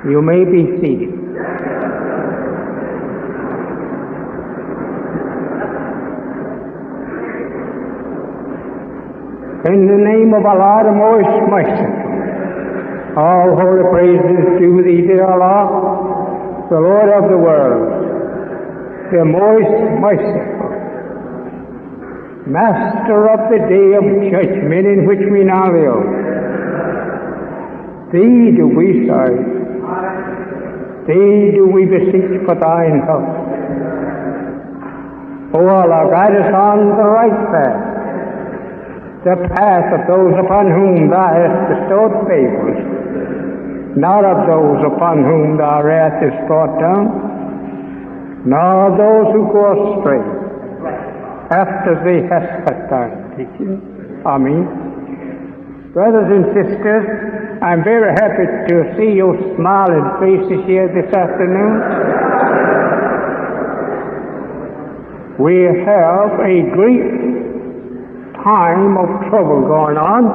You may be seated. In the name of Allah, the most merciful, all holy praises due thee, dear Allah, the Lord of the world, the most merciful, Master of the day of judgment in which we now live. Thee do we serve. Thee do we beseech for thine help. O Allah, guide us on the right path, the path of those upon whom thou hast bestowed favors, not of those upon whom thy wrath is brought down, nor of those who go astray after thee hast set thine teaching. Amen. Brothers and sisters, I'm very happy to see your smiling faces here this afternoon. We have a great time of trouble going on,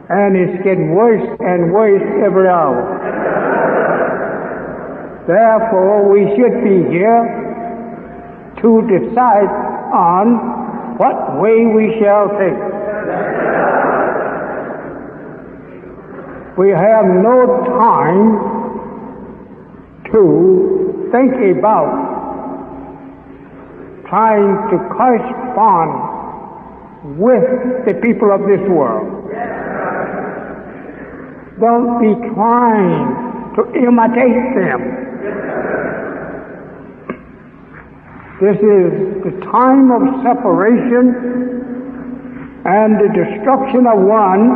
and it's getting worse and worse every hour. Therefore, we should be here to decide on what way we shall take. We have no time to think about trying to correspond with the people of this world. Don't be trying to imitate them. This is the time of separation and the destruction of one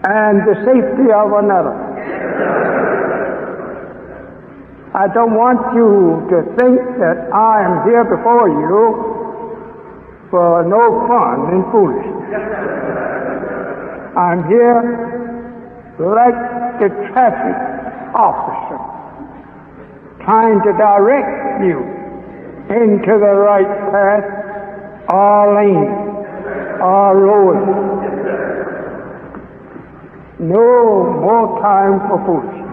and the safety of another. I don't want you to think that I am here before you for no fun and foolishness. I'm here like the traffic officer, trying to direct you into the right path or lane or road. No more time for foolishness.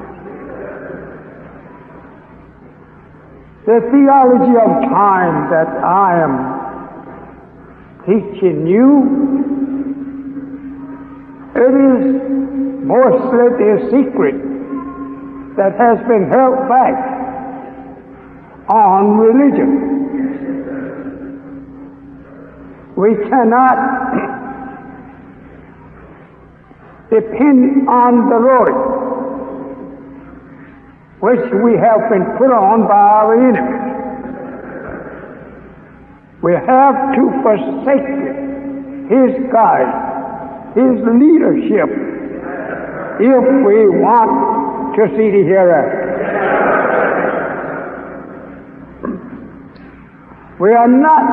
The theology of time that I am teaching you, it is mostly the secret that has been held back on religion. We cannot depend on the Lord, which we have been put on by our enemies. We have to forsake His guide, His leadership, if we want to see the hereafter. We are not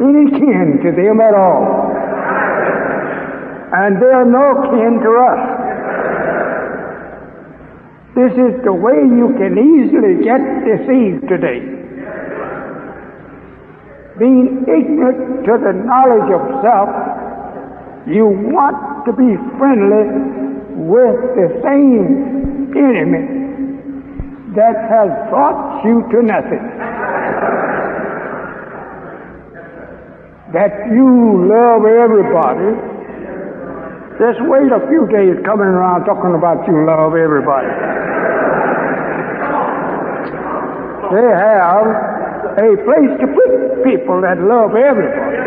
any kin to them at all, and they are no kin to us. This is the way you can easily get deceived today. Being ignorant to the knowledge of self, you want to be friendly with the same enemy that has brought you to nothing. That you love everybody. Just wait a few days coming around talking about you love everybody. They have a place to put people that love everybody.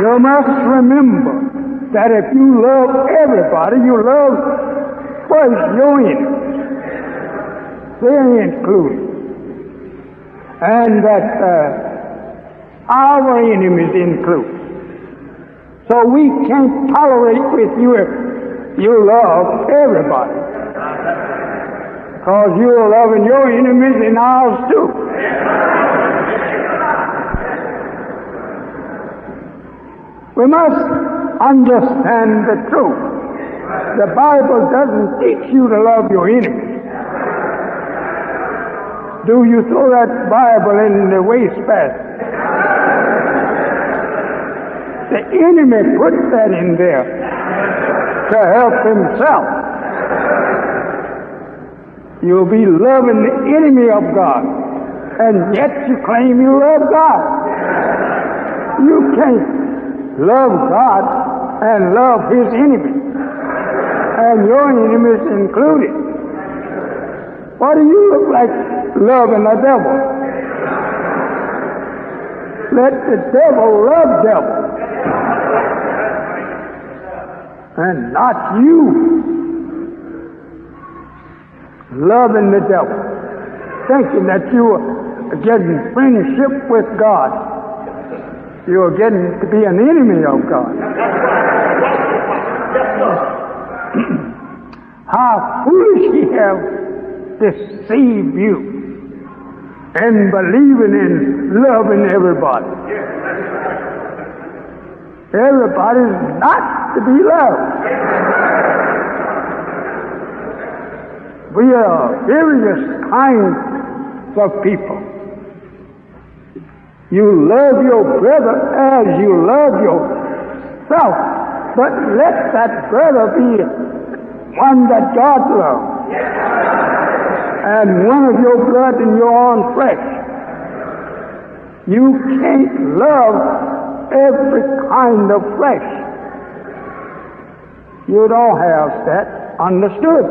You must remember that if you love everybody, you love first your enemies. They're included. And that our enemies included. So we can't tolerate with you if you love everybody. Because you're loving your enemies and ours too. We must understand the truth. The Bible doesn't teach you to love your enemies. do you throw that Bible in the wastebasket? The enemy put that in there to help himself. You'll be loving the enemy of God, and yet you claim you love God. You can't love God and love his enemy, and your enemies included. What do you look like loving the devil? Let the devil love devil, and not you loving the devil, thinking that you are getting friendship with God. You are getting to be an enemy of God. How foolish he have deceived you in believing in loving everybody. Everybody's not to be loved. We are various kinds of people. You love your brother as you love yourself, but let that brother be one that God loves, and one of your blood and your own flesh. You can't love every kind of flesh. You don't have that understood.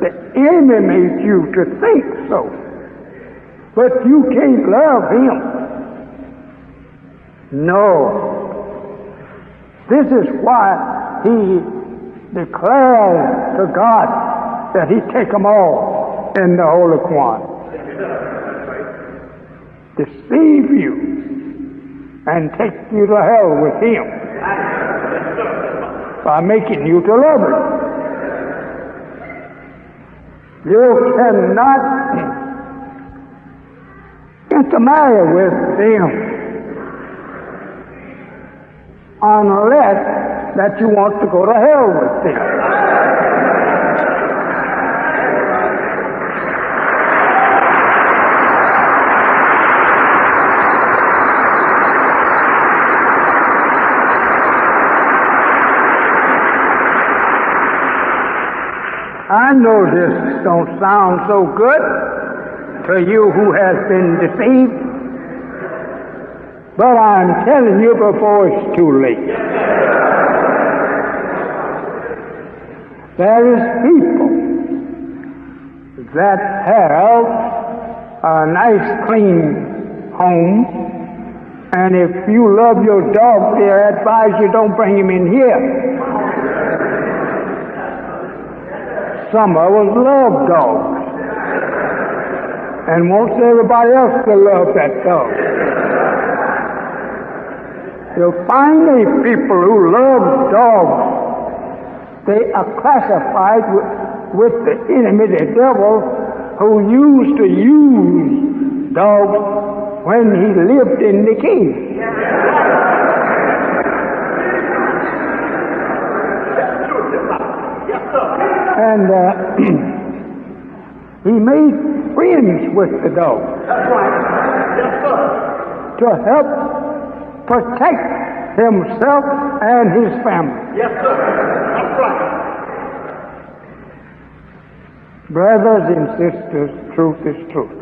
The enemy made you to think so, but you can't love him. No. This is why he declares to God that he'd take them all in the Holy Quran. Deceive you and take you to hell with him by making you to love him. You cannot intermarry with them unless that you want to go to hell with them. I know this don't sound so good to you who has been deceived, but I'm telling you before it's too late. There is people that have a nice clean home, and if you love your dog, they advise you don't bring him in here. Some of us love dogs and wants everybody else to love that dog. You'll find these people who love dogs, they are classified with the enemy, the devil, who used to use dogs when he lived in the cave. And he made friends with the dog to help protect himself and his family. Yes, sir. That's right. Brothers and sisters, truth is truth.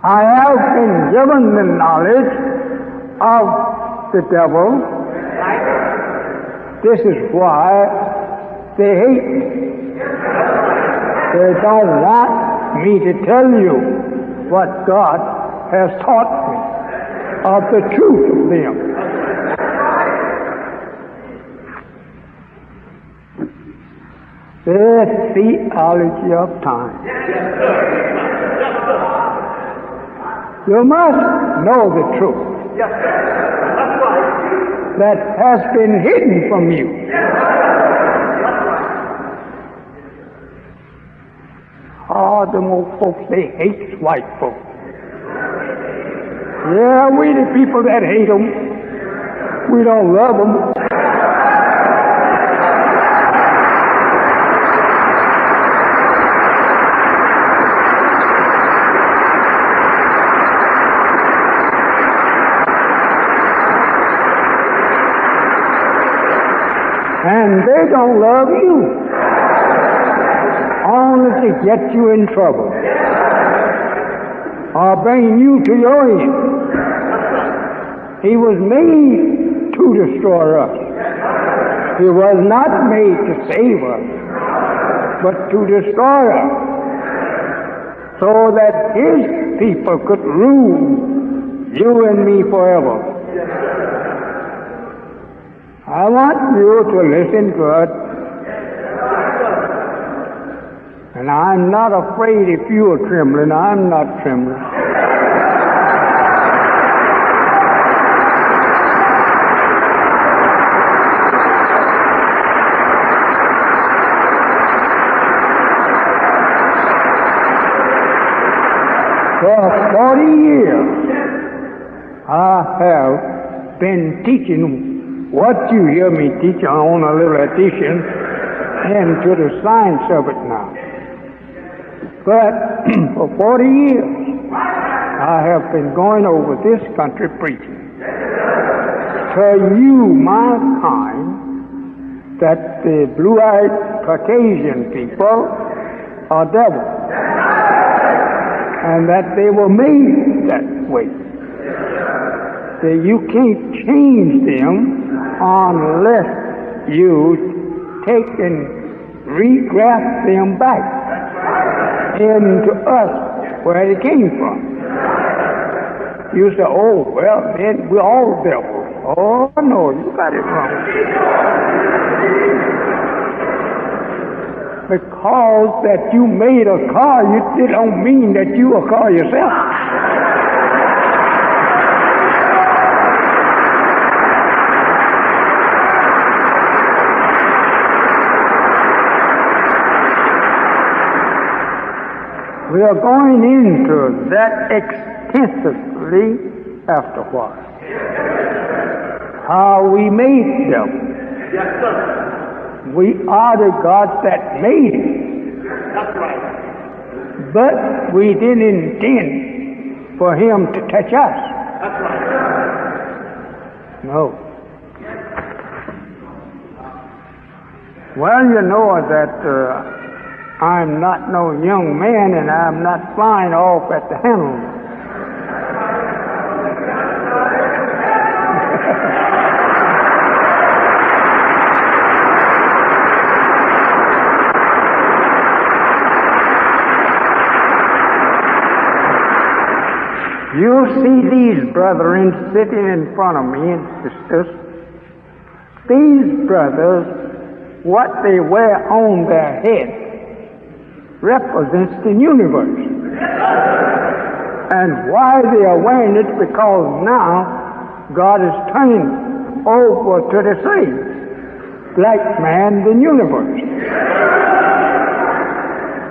I have been given the knowledge of the devil. This is why they hate me. They don't want me to tell you what God has taught me of the truth of them. The theology of time. You must know the truth. Yes, sir. That's right. That has been hidden from you. Oh, them old folks, they hate white folks. Yeah, we the people that hate them. We don't love them. And they don't love you. Only to get you in trouble. Or bring you to your end. He was made to destroy us. He was not made to save us, but to destroy us, so that His people could rule you and me forever. I want you to listen good. And I'm not afraid if you are trembling. I'm not trembling. For 40 years, I have been teaching what you hear me teach on a little addition into the science of it now. But for 40 years, I have been going over this country preaching to you, mankind, that the blue-eyed Caucasian people are devils, and that they were made that way. That you can't change them unless you take and regraft them back into us where they came from. You say, oh, well, then we're all devils. Oh, no, you got it wrong. Because that you made a car, it don't mean that you a car yourself. We are going into that extensively after a while. How we made them. Yes, sir. We are the gods that made it. That's right. But we didn't intend for Him to touch us. That's right. No. Well, you know that I'm not no young man, and I'm not flying off at the handle. You see these brethren sitting in front of me and sisters. These brothers, what they wear on their head represents the universe. And why they are wearing it? Because now God is turning over to the same black man, the universe.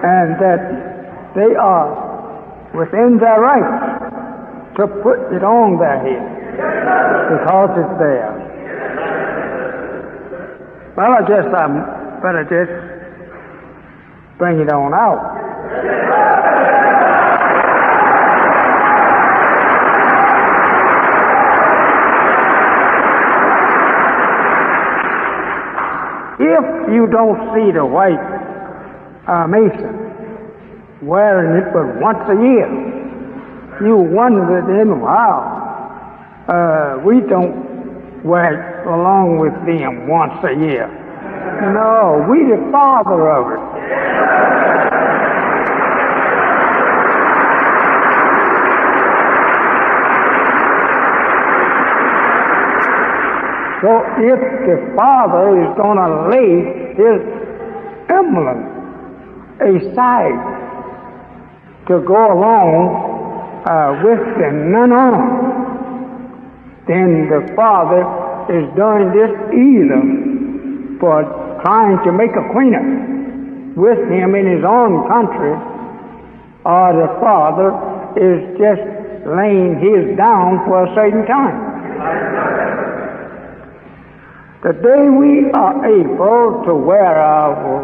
And that they are within their rights to put it on their head because it's there. Well, I guess I better just bring it on out. If you don't see the white Mason wearing it but once a year, you wonder then, wow, we don't wear it along with them once a year. No, we the father of it. So if the Father is going to lay His emblem aside to go along with the none on, then the Father is doing this either for trying to make acquaintance with Him in His own country, or the Father is just laying His down for a certain time. The day we are able to wear our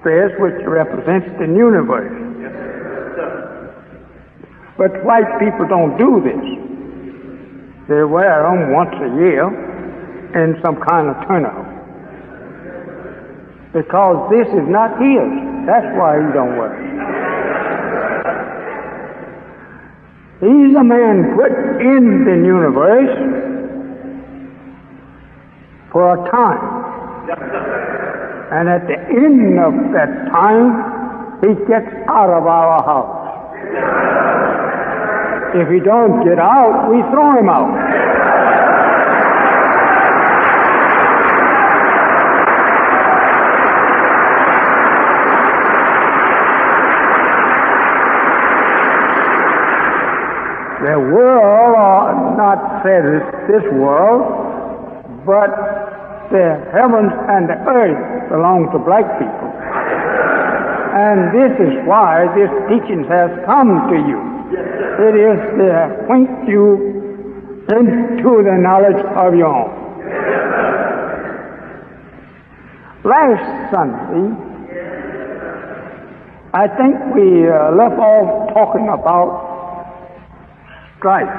dress, which represents the universe. But white people don't do this. They wear them once a year in some kind of turnout. because this is not his. That's why he don't work. He's a man put in the universe for a time. And at the end of that time, he gets out of our house. If he don't get out, we throw him out. The world, not said this world, but the heavens and the earth belong to black people. And this is why this teaching has come to you. It is to acquaint you into the knowledge of your own. Last Sunday, I think we left off talking about strife.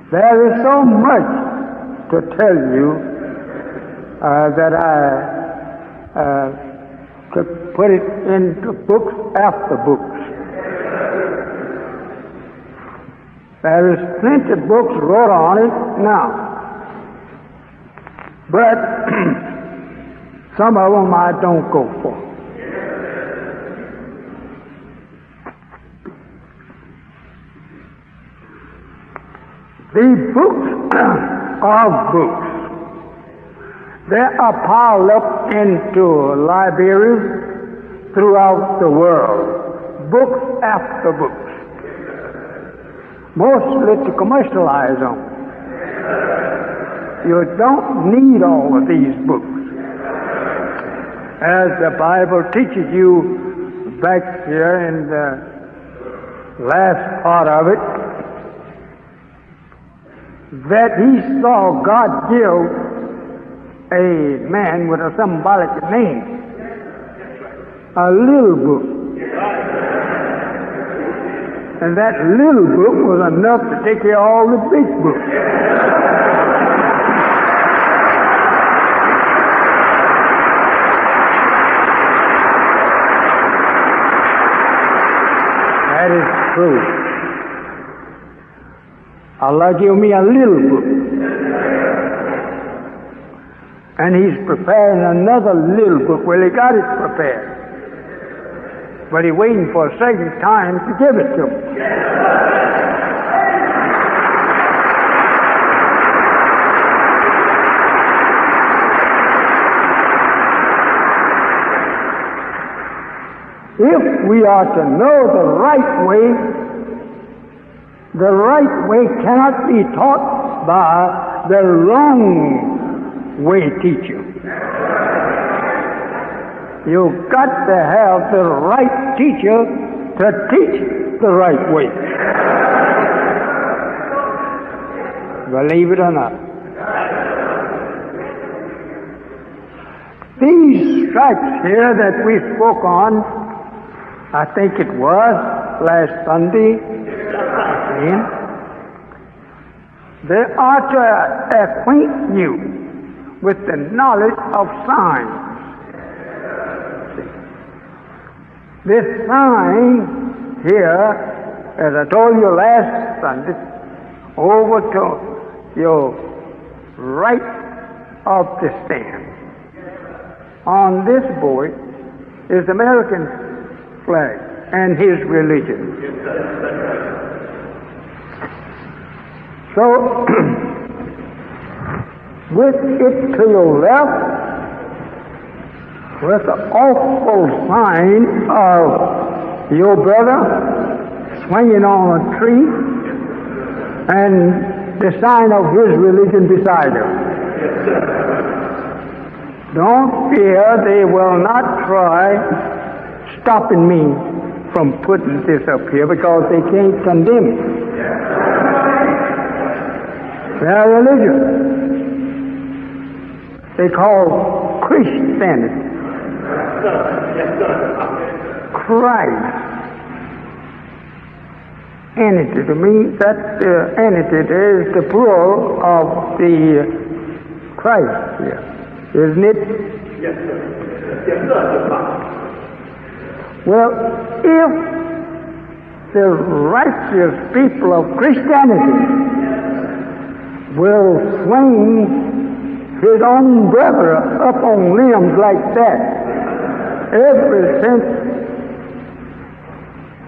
There is so much to tell you that I could put it into books after books. There is plenty of books wrote on it now. But some of them I don't go for. The books are books. They are piled up into libraries throughout the world. Books after books. Mostly to commercialize them. You don't need all of these books. As the Bible teaches you back here in the last part of it, that he saw God give a man with a symbolic name a little book. And that little book was enough to take care of all the big books. That is true. Allah gave me a little book. And he's preparing another little book. Well, he got it prepared. But he's waiting for a certain time to give it to me. If we are to know the right way cannot be taught by the wrong way teacher. You've got to have the right teacher to teach the right way. Believe it or not. These stripes here that we spoke on, I think it was last Sunday, they are to acquaint you with the knowledge of signs. This sign here, as I told you last Sunday, over to your right of the stand. On this board is the American flag and his religion. So, with it to your left, with the awful sign of your brother swinging on a tree, and the sign of his religion beside him. Don't fear, they will not try stopping me from putting this up here because they can't condemn it. Their religion they call Christianity. Christ entity means that entity is the plural of the Christ here, isn't it? Yes, sir. Yes, sir. Well, if the righteous people of Christianity will swing his own brother up on limbs like that, ever since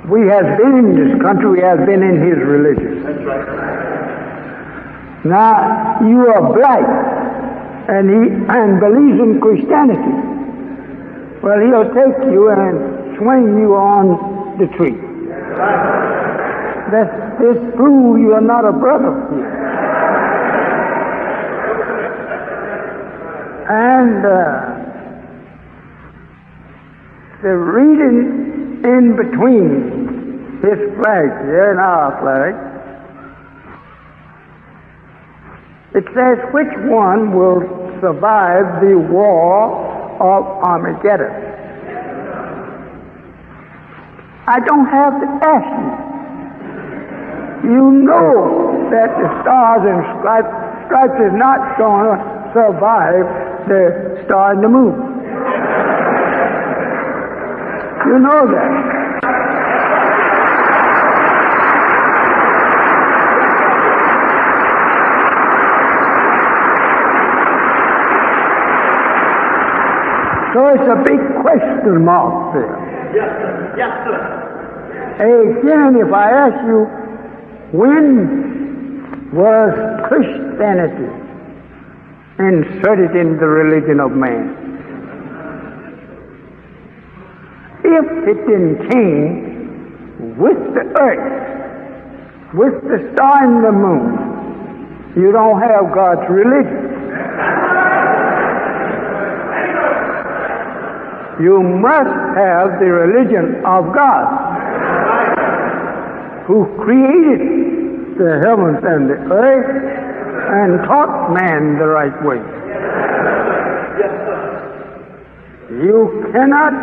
we have been in this country, we have been in his religion. That's right. Now, you are black, and believes in Christianity. Well, he'll take you and swing you on the tree. This proves you are not a brother. And the reading in between his flag here and our flag, it says, which one will survive the war of Armageddon? I don't have to ask you. You know that the stars and stripes is not going to survive the star and the moon. You know that. So it's a big question mark there. Yes, sir. Yes, sir. Again, if I ask you, when was Christianity inserted in the religion of man? If it didn't change with the earth, with the star and the moon, you don't have God's religion. You must have the religion of God, who created the heavens and the earth and taught man the right way. You cannot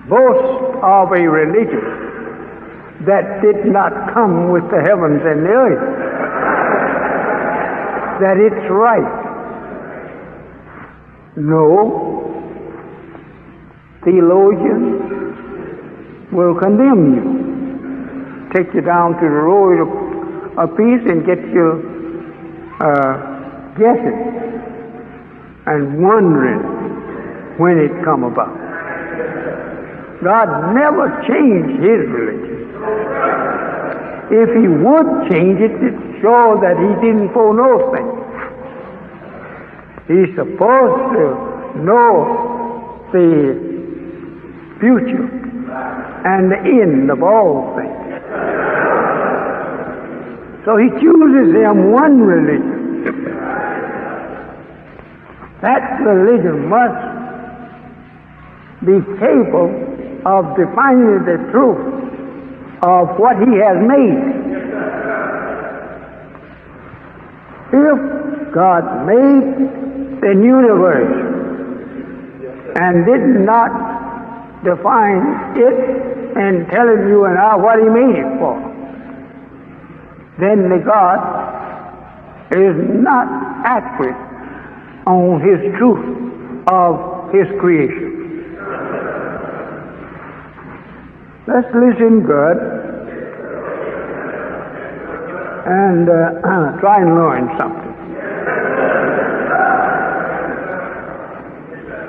boast of a religion that did not come with the heavens and the earth, that it's right. No. Theologians will condemn you, take you down to the road a piece and get you guessing and wondering when it come about. God never changed his religion. If he would change it, it shows that he didn't foreknow things. He's supposed to know the future and the end of all things. So he chooses them one religion. That religion must be capable of defining the truth of what he has made. If God made the universe and did not define it and telling you and I what he made it for, then the God is not accurate on his truth of his creation. Let's listen good and try and learn something.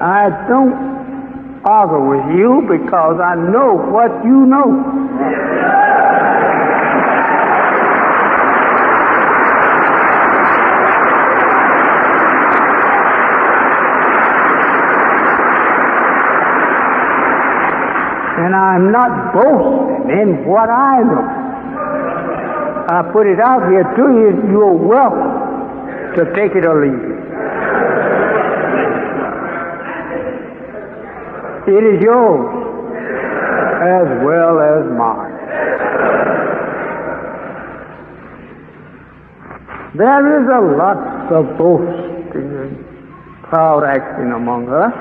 I don't argue with you because I know what you know. And I'm not boasting in what I know. I put it out here to you. You're welcome to take it or leave it. It is yours as well as mine. There is a lot of boasting and proud acting among us,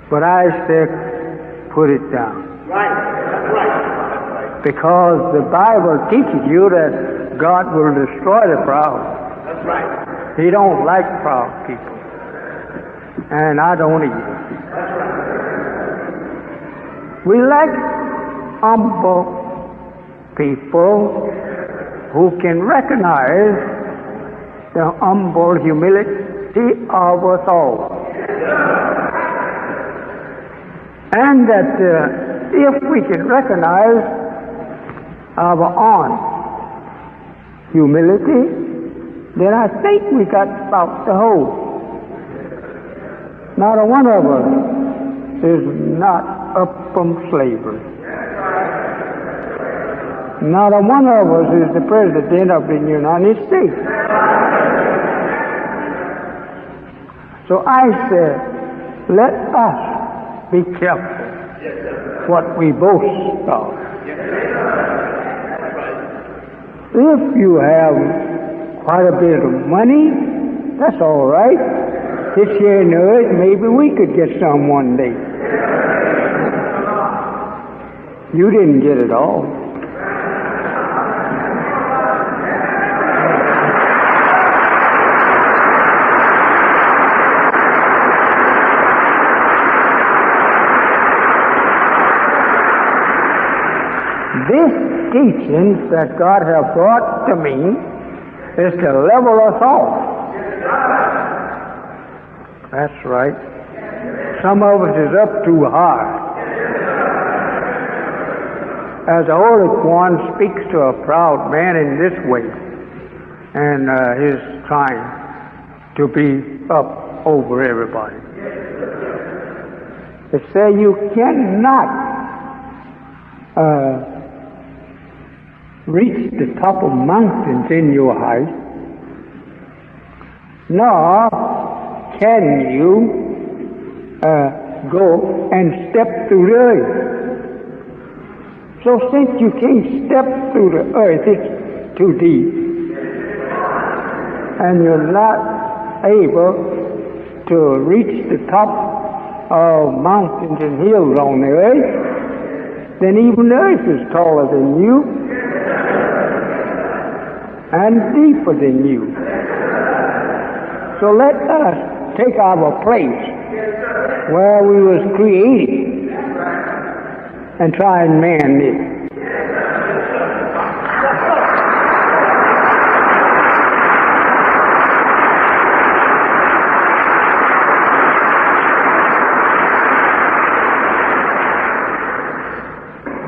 but I say, put it down. Right. That's right. Because the Bible teaches you that God will destroy the proud. That's right. He don't like proud people. And I don't either. That's right. We like humble people who can recognize the humble humility of us all. And that if we can recognize our own humility, then I think we got about the whole. Not a one of us is not up from slavery. Not a one of us is the President of the United States. So I said, let us be careful what we boast of. If you have quite a bit of money, that's all right. This here in the earth, maybe we could get some one day. You didn't get it all. This teaching that God has brought to me is to level us off. That's right. Some of us is up too high. As the Holy One speaks to a proud man in this way, and is trying to be up over everybody. It says you cannot reach the top of mountains in your height, nor can you go and step through the earth. So since you can't step through the earth, it's too deep, and you're not able to reach the top of mountains and hills on the earth, then even the earth is taller than you and deeper than you. So let us take our place where we was created and try and man it.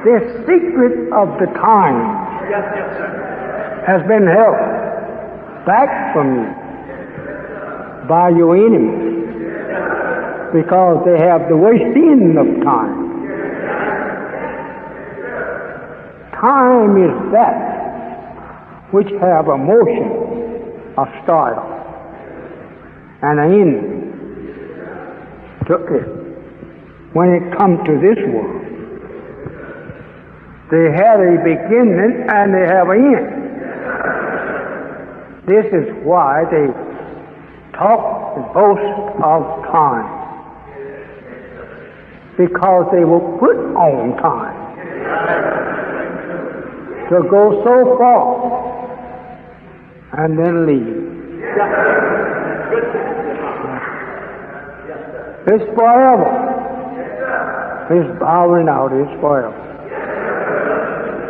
The secret of the time has been held back from you by your enemies, because they have the worst end of time. Time is that which have a motion, a start, and an end to it. When it comes to this world, they have a beginning and they have an end. This is why they talk and boast of time, because they will put on time to go so far and then leave. It's forever. This bowing out is forever.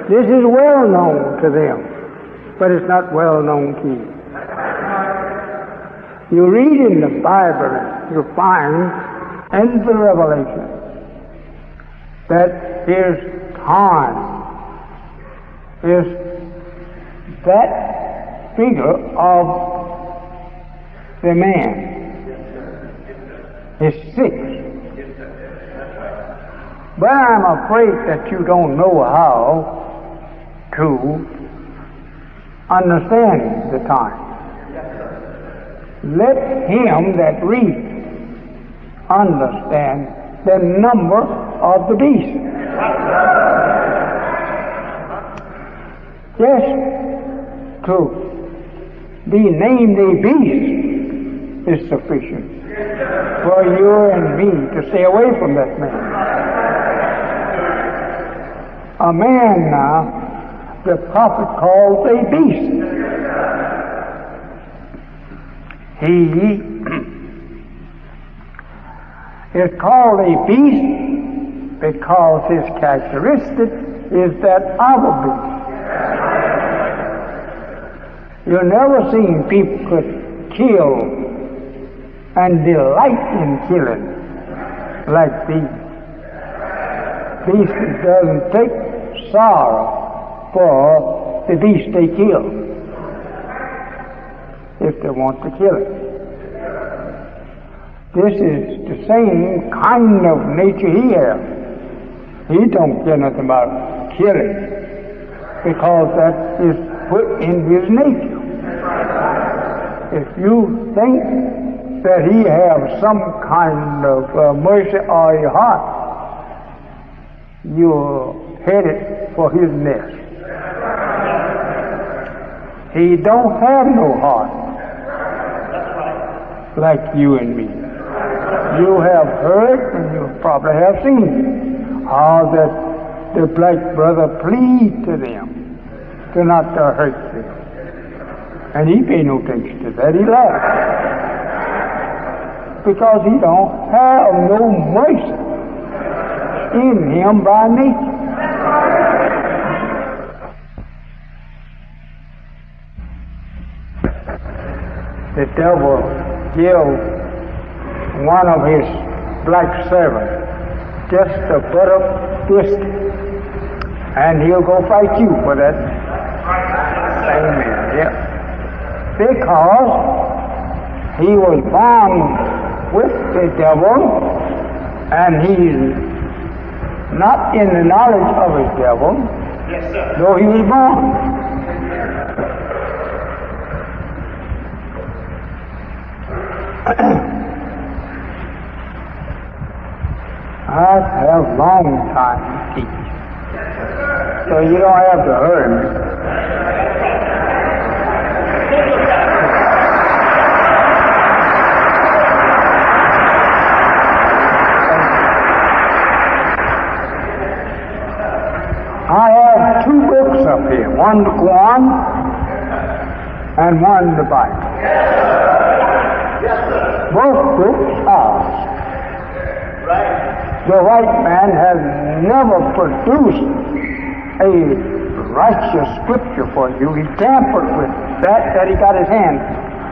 This is well known to them, but it's not well known to you. You read in the Bible, you find in the Revelation that his time is that figure of the man. Is 6. But I'm afraid that you don't know how to understand the time. Let him that reads understand the number of the beast. Just to be named a beast is sufficient for you and me to stay away from that man. A man now, the prophet calls a beast. He is called a beast because his characteristic is that of a beast. You've never seen people could kill and delight in killing like these. Beast doesn't take sorrow for the beast they kill if they want to kill it. This is the same kind of nature he has. He don't care nothing about killing because that is put in his nature. If you think that he has some kind of mercy on your heart, you're headed for his nest. He don't have no heart like you and me. You have heard, and you probably have seen, how that the black brother plead to them to not to hurt them. And he paid no attention to that. He laughed. Because he don't have no mercy in him by nature. The devil killed one of his black servants just a butt up fist, and he'll go fight you for that same man. Yeah. Because he was born with the devil, and he's not in the knowledge of his devil, Yes, sir. though he was born. I have long time to teach, so you don't have to hurry me. I have two books up here, one the Quran and one the Bible. Both books are. The white man has never produced a righteous scripture for you. He tampered with that he got his hand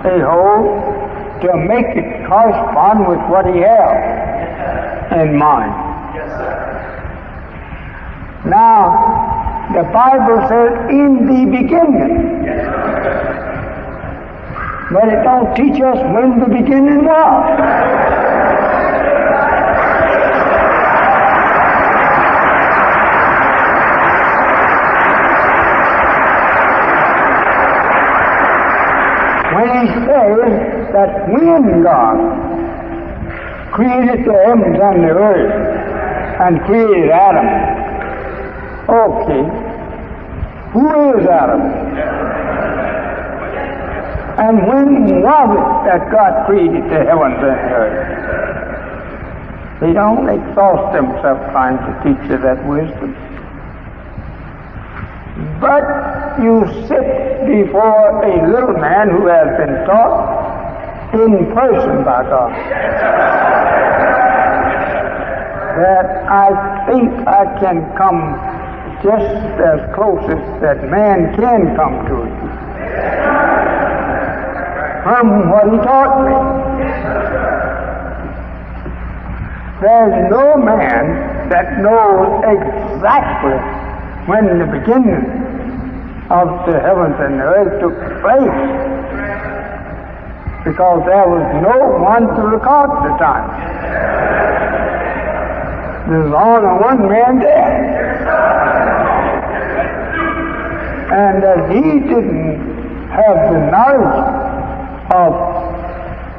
a hold to make it correspond with what he has in mind. Now, the Bible says, in the beginning. But it don't teach us when the beginning was. When he says that when God created the heavens and the earth and created Adam, okay, who is Adam? And when was it that God created the heavens and the earth? They don't exhaust themselves trying to teach you that wisdom. But you sit before a little man who has been taught in person by God. That I think I can come just as close as that man can come to it from what he taught me. There's no man that knows exactly when the beginning of the heavens and the earth took place, because there was no one to record the time. There's only one man there. And that he didn't have the knowledge of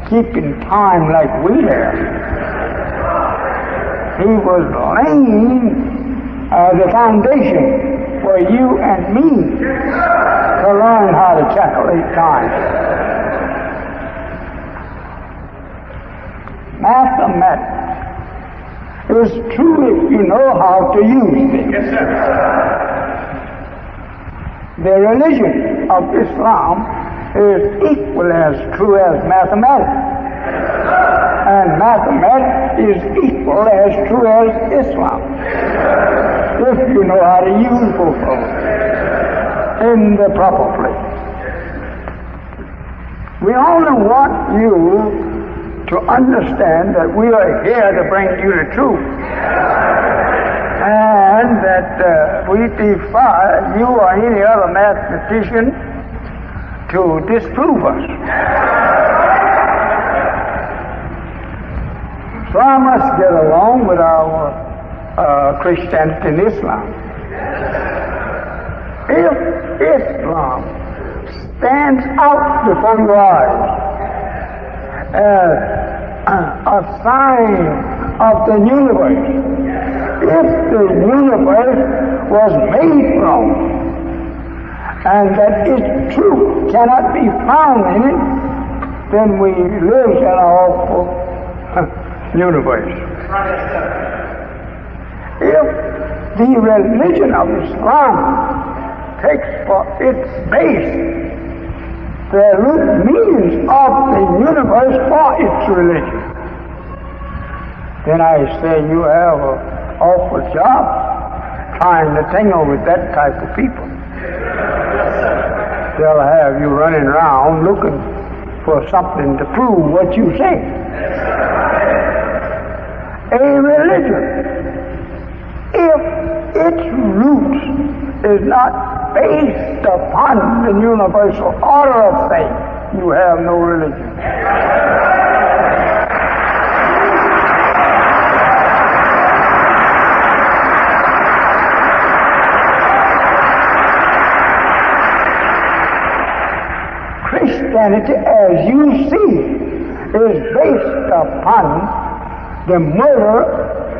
keeping time like we have. He was laying the foundation for you and me to learn how to calculate time. Mathematics is true if you know how to use it. Yes, sir. The religion of Islam is equally as true as mathematics. And mathematics is equally as true as Islam. If you know how to use both of them in the proper place. We only want you to understand that we are here to bring you the truth. And that we defy you or any other mathematician to disprove us. So I must get along with our Christianity and Islam. If Islam stands out before your eyes as a sign of the universe, if the universe was made from and that its truth cannot be found in it, then we live in an awful universe. If the religion of Islam takes for its base the root meanings of the universe for its religion, then I say you have an awful job trying to tangle with that type of people. They'll have you running around looking for something to prove what you say. A religion, if its roots is not based upon the universal order of things, you have no religion. Christianity, as you see, is based upon the murder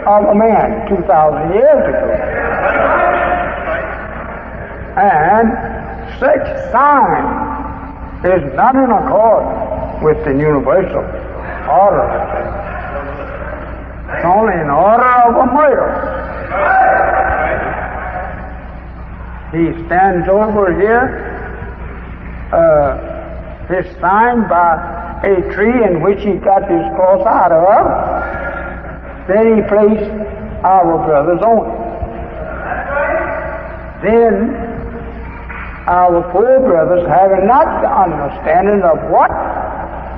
of a man 2,000 years ago. And such sign is not in accord with the universal order. It's only an order of a murder. He stands over here, his sign by a tree in which he got his cross out of. Then he placed our brothers on it. Then our poor brothers, having not the understanding of what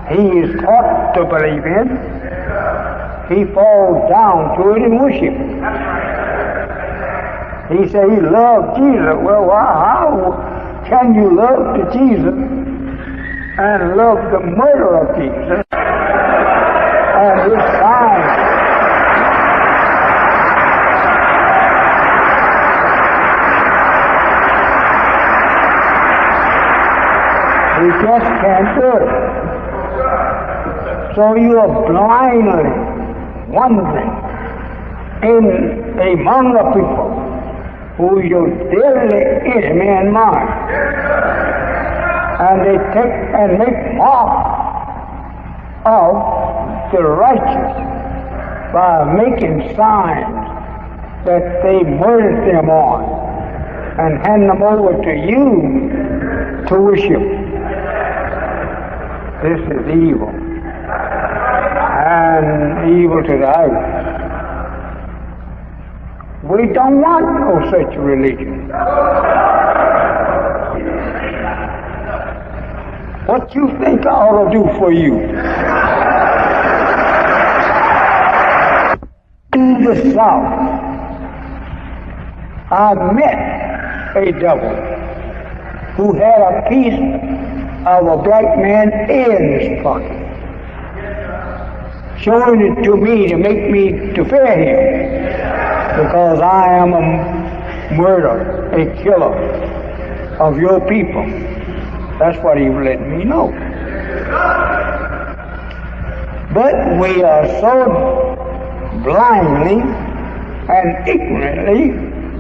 he is taught to believe in, he falls down to it and worships. He said he loved Jesus. Well, how can you love the Jesus and love the murder of Jesus and his sign? You just can't do it. So you are blindly wandering among the people who your deadly enemy and mine. And they take and make mock of the righteous by making signs that they murdered them on and hand them over to you to worship. This is evil, and evil to the eyes. We don't want no such religion. What you think I ought to do for you? In the South, I met a devil who had a piece of a black man's ear in his pocket, showing it to me to make me to fear him, because I am a murderer, a killer of your people. That's what he let me know. But we are so blindly and ignorantly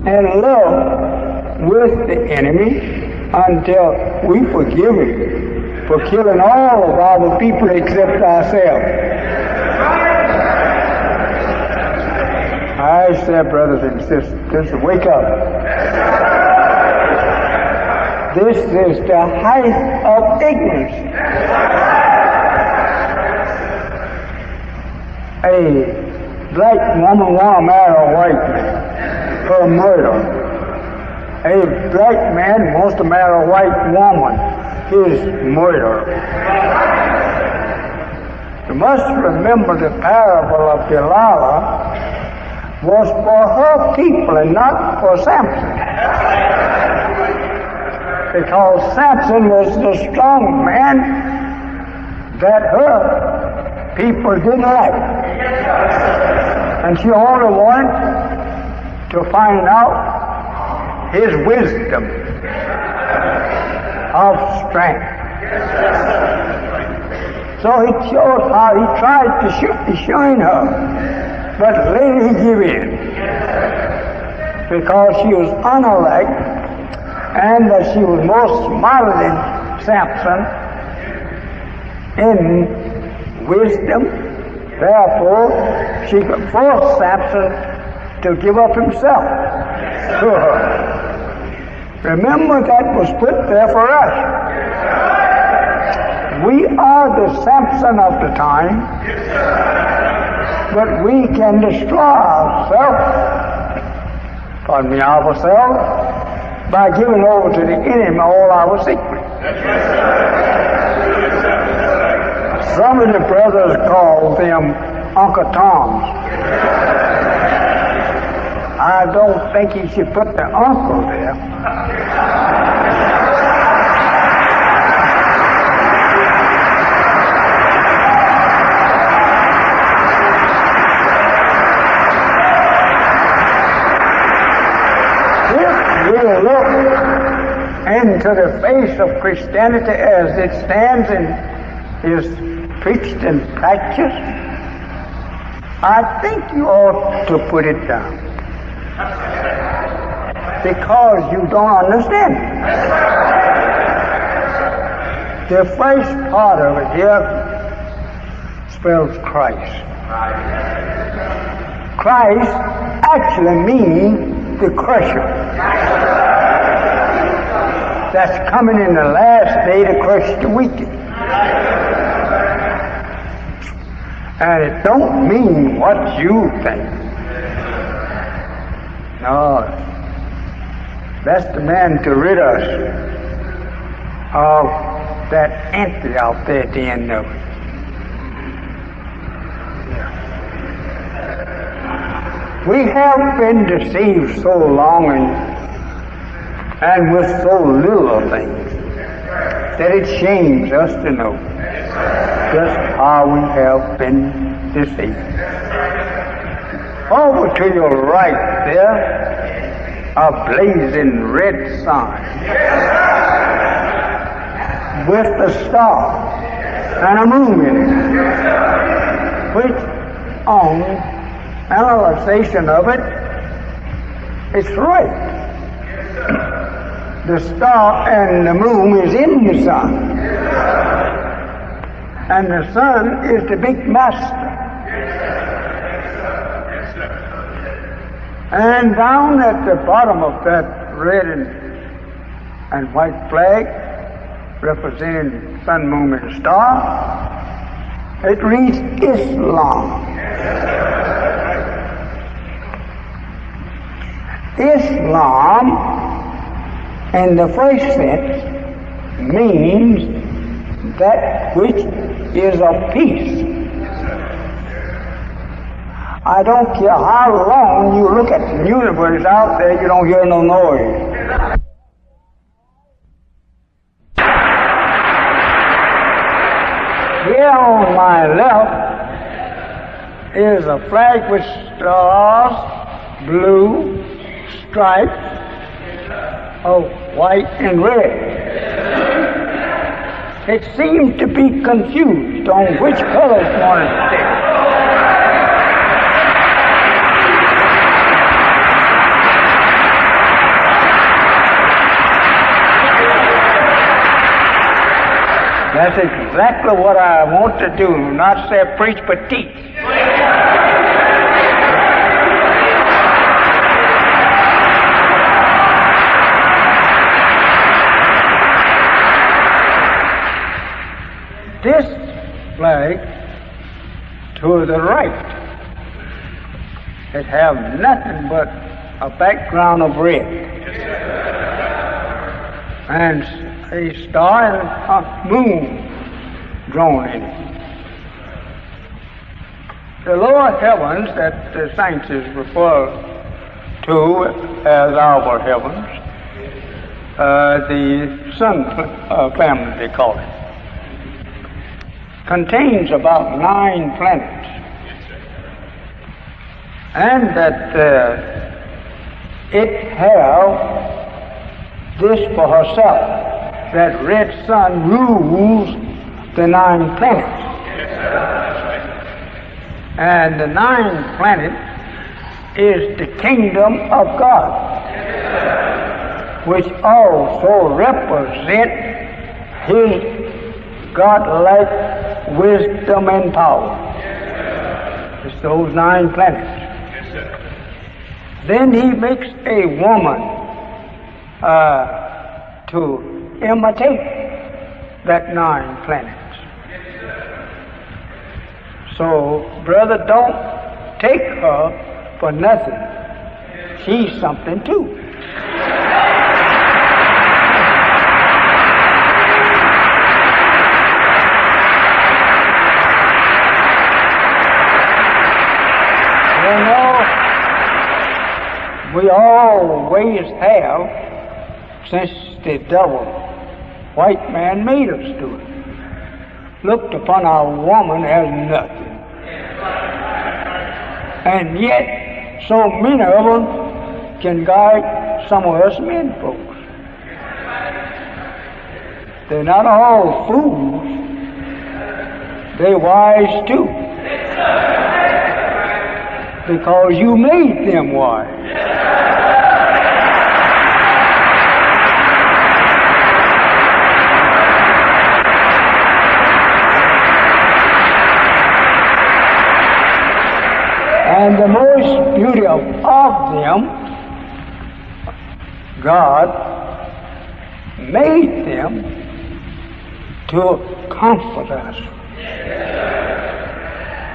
in love with the enemy until we forgive him for killing all of our people except ourselves. I say, brothers and sisters, wake up. This is the height of ignorance. A black woman want to marry a white man for murder. A black man wants to marry a white woman. His murder. You must remember the parable of Delilah was for her people and not for Samson. Because Samson was the strong man that her people didn't like. And she only wanted to find out his wisdom of strength. So he showed how he tried to shine her, but later he gave in because she was unelect and that she was more smarter than Samson in wisdom. Therefore, she could force Samson to give up himself to her. Remember, that was put there for us. We are the Samson of the time, but we can destroy ourselves by giving over to the enemy all our secrets. Some of the brothers call them Uncle Toms. I don't think he should put the uncle there. If we look into the face of Christianity as it stands and is preached and practiced, I think you ought to put it down. Because you don't understand it. The first part of it here spells Christ. Christ actually means the crusher. That's coming in the last day to crush the wicked. And it don't mean what you think. No. That's the man to rid us of that entity out there at the end of it. We have been deceived so long and with so little of things that it shames us to know just how we have been deceived. Over to your right there, a blazing red sign with a star and a moon in it, which on analyzation of it, it's right. The star and the moon is in the sun. And the sun is the big master. And down at the bottom of that red and white flag, representing sun, moon, and star, it reads Islam. Islam, in the first sense, means that which is of peace. I don't care how long you look at the universe out there, you don't hear no noise. Here on my left is a flag with stars, blue, stripes of white and red. It seems to be confused on which colors one to stick. That's exactly what I want to do, not say preach but teach. to the right, it have nothing but a background of red, and a star and a moon drawn in it. The lower heavens that the saints refer to as our heavens, the sun family they call it, contains about 9 planets, and that it have this for herself, that red sun rules the 9 planets. And the 9th planet is the kingdom of God, which also represent His God-like wisdom and power. It's those 9 planets. Then He makes a woman to imitate that 9 planets. So, brother, don't take her for nothing. She's something too. You know, we always have, since the devil, white man, made us do it, looked upon our woman as nothing. And yet, so many of them can guide some of us men folks. They're not all fools. They're wise too. Because you made them wise. And the most beautiful of them, God made them to comfort us.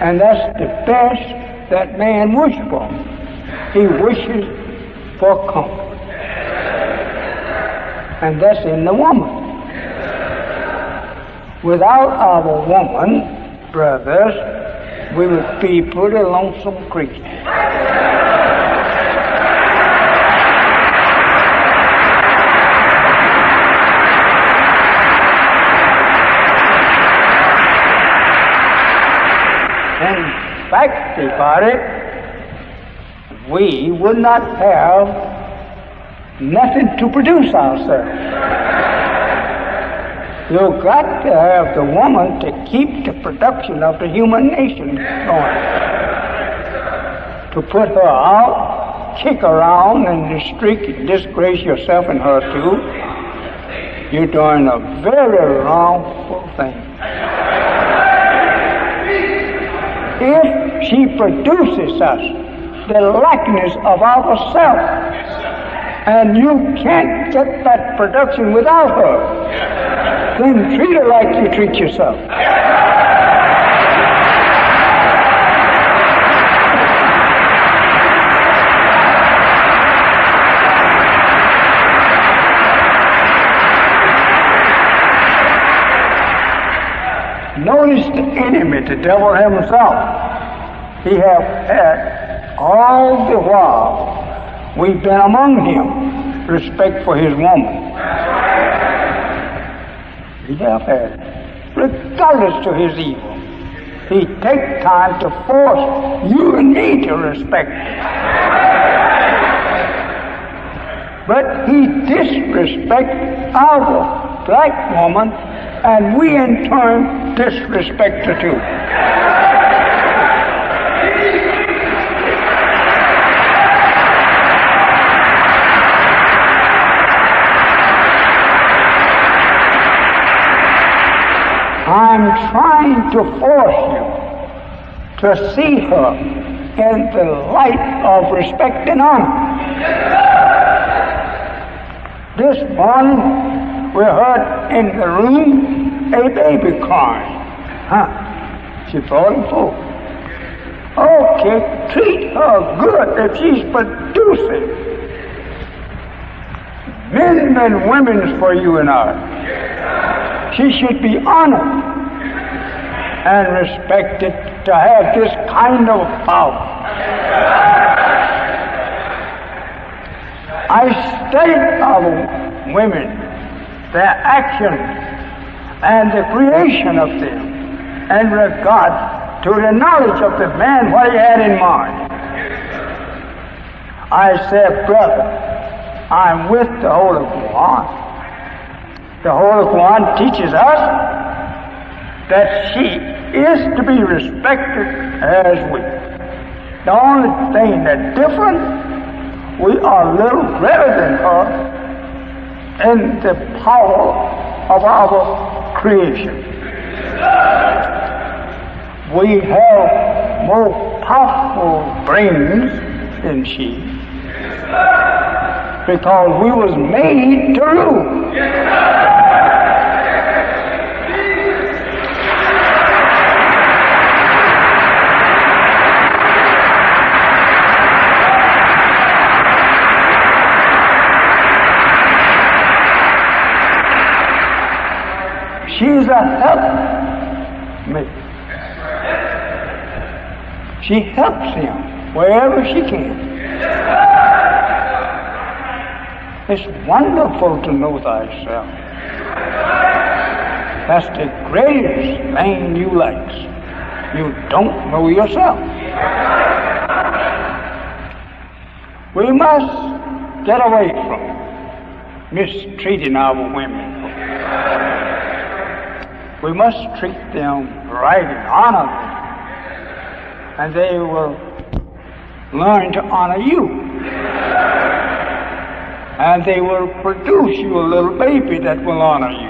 And that's the best that man wishes for. He wishes for comfort. And that's in the woman. Without our woman, brothers, we would be pretty lonesome creatures. In fact about it, we would not have nothing to produce ourselves. You've got to have the woman to keep the production of the human nation going. To put her out, kick around, and disgrace yourself and her too, you're doing a very wrongful thing. If she produces us, the likeness of ourself, and you can't get that production without her, then treat her like you treat yourself. Notice the enemy, the devil himself. He have had all the while we've been among him respect for his woman. He have had, regardless to his evil. He take time to force you and me to respect him. But he disrespects our black woman, and we in turn disrespect her too. I'm trying to force you to see her in the light of respect and honor. This morning we heard in the room a baby crying. She brought him forth. Okay, treat her good if she's producing men and women for you and I. She should be honored and respected to have this kind of power. I studied our women, their actions, and the creation of them in regard to the knowledge of the man, what he had in mind. I said, brother, I'm with the Holy Quran. The Holy Quran teaches us that she is to be respected as we. The only thing that's different, we are a little greater than her in the power of our creation. We have more powerful brains than she, because we was made to rule. She's a helpmate. She helps him wherever she can. It's wonderful to know thyself. That's the greatest thing you like. You don't know yourself. We must get away from mistreating our women. We must treat them right and honor them, and they will learn to honor you. And they will produce you a little baby that will honor you.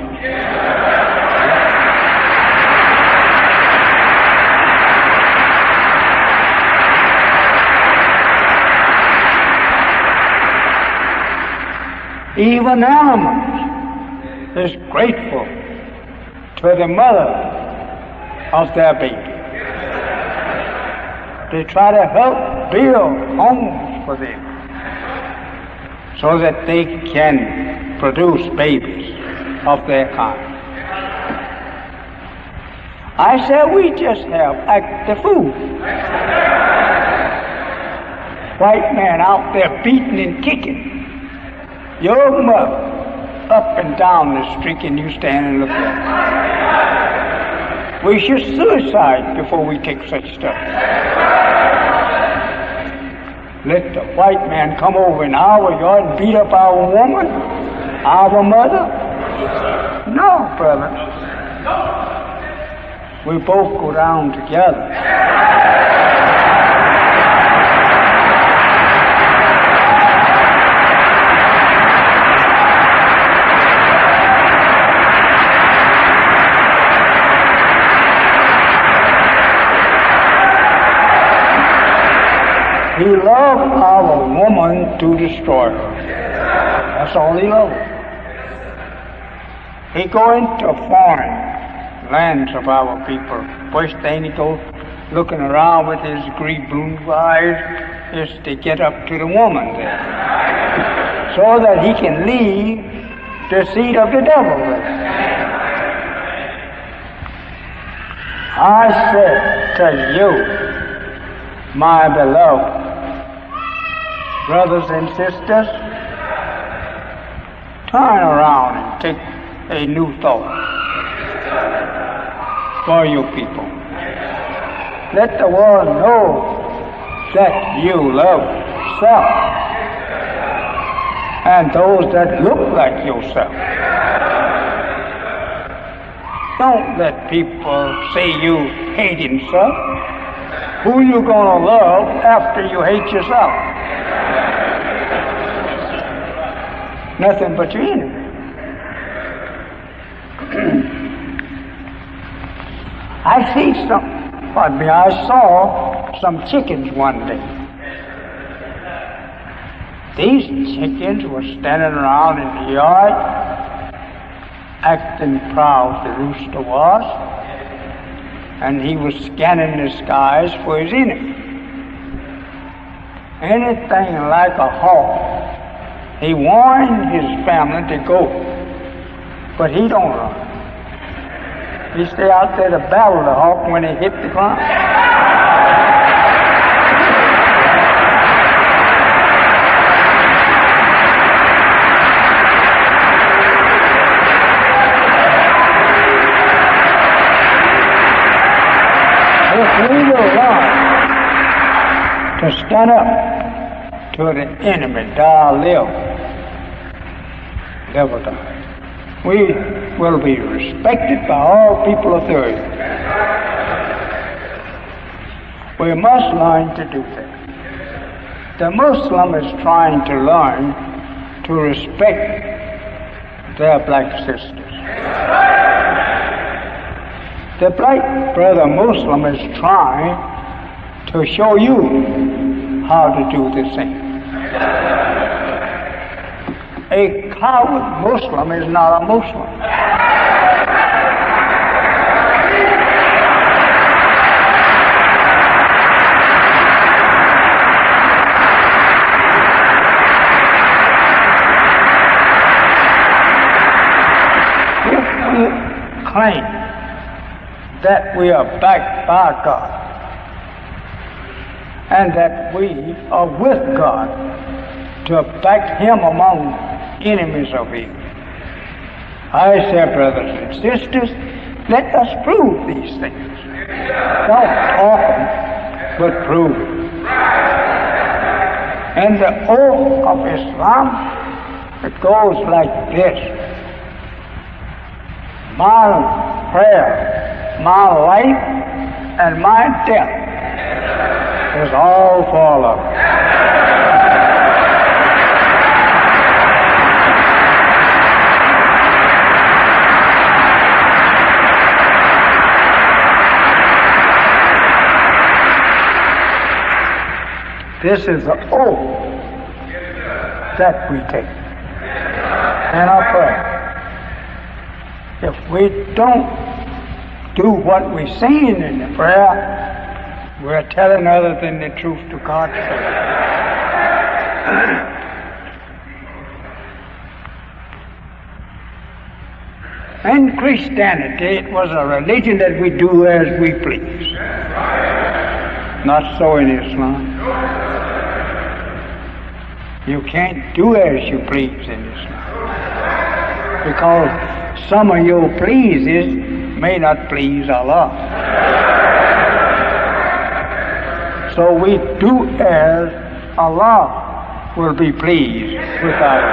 Even animals is grateful to the mother of their baby. They try to help build homes for them so that they can produce babies of their kind. I said, we just have active food. White man out there beating and kicking your mother up and down the street, and you stand and look at it. We should suicide before we take such stuff. Let the white man come over in our yard and beat up our woman, our mother? No, brother. We both go down together. He loved our woman to destroy her. That's all he loved. He go into foreign lands of our people. First thing he goes looking around with his great blue eyes is to get up to the woman there, so that he can leave the seed of the devil there. I said to you, my beloved brothers and sisters, turn around and take a new thought for you people. Let the world know that you love self and those that look like yourself. Don't let people say you hating self. Who you gonna love after you hate yourself? Nothing but your enemy. I saw some chickens one day. These chickens were standing around in the yard, acting proud, the rooster was. and he was scanning the skies for his enemy. Anything like a hawk, he warned his family to go, but he don't run. He stay out there to battle the hawk when he hit the ground. If we will learn to stand up to the enemy, die, live or die, we will be respected by all people of the earth. We must learn to do that. The Muslim is trying to learn to respect their black sisters. The black brother Muslim is trying to show you how to do the same. A coward Muslim is not a Muslim. If we claim that we are backed by God and that we are with God to back Him among enemies of evil, I say, brothers and sisters, let us prove these things. Don't talk them, but prove them. And the oath of Islam, it goes like this: my prayer, my life, and my death is all for Allah. This is the oath that we take in our prayer. If we don't do what we're saying in the prayer, we're telling other than the truth to God. In Christianity, it was a religion that we do as we please. Not so in Islam. You can't do as you please in Islam, because some of your pleases may not please Allah. So we do as Allah will be pleased with us.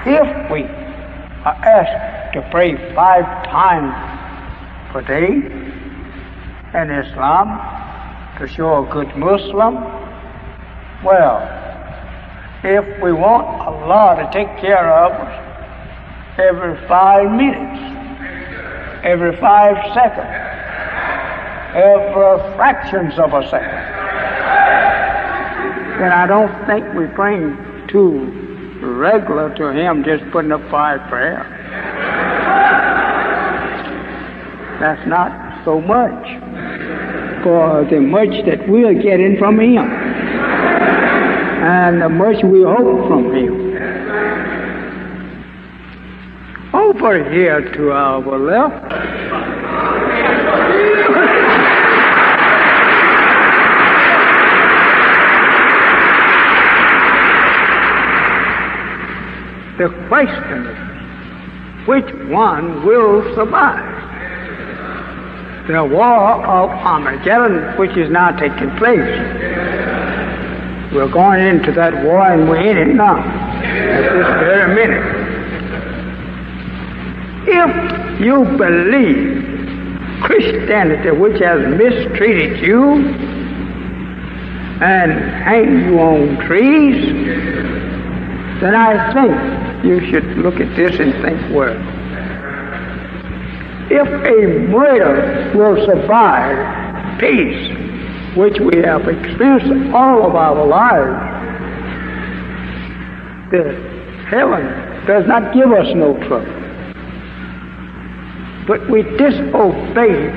If we are asked to pray 5 times per day in Islam to show a good Muslim, well, if we want Allah to take care of us every 5 minutes, every 5 seconds, every fractions of a second, then I don't think we're praying too regular to Him, just putting up 5 prayers. That's not so much for the much that we're getting from Him and the much we hope from Him. Over here to our left, the question is, which one will survive? The war of Armageddon, which is now taking place. We're going into that war, and we're in it now, at this very minute. If you believe Christianity, which has mistreated you and hang you on trees, then I think you should look at this and think, well, if a murder will survive peace, which we have experienced all of our lives. The heaven does not give us no trouble. But we disobey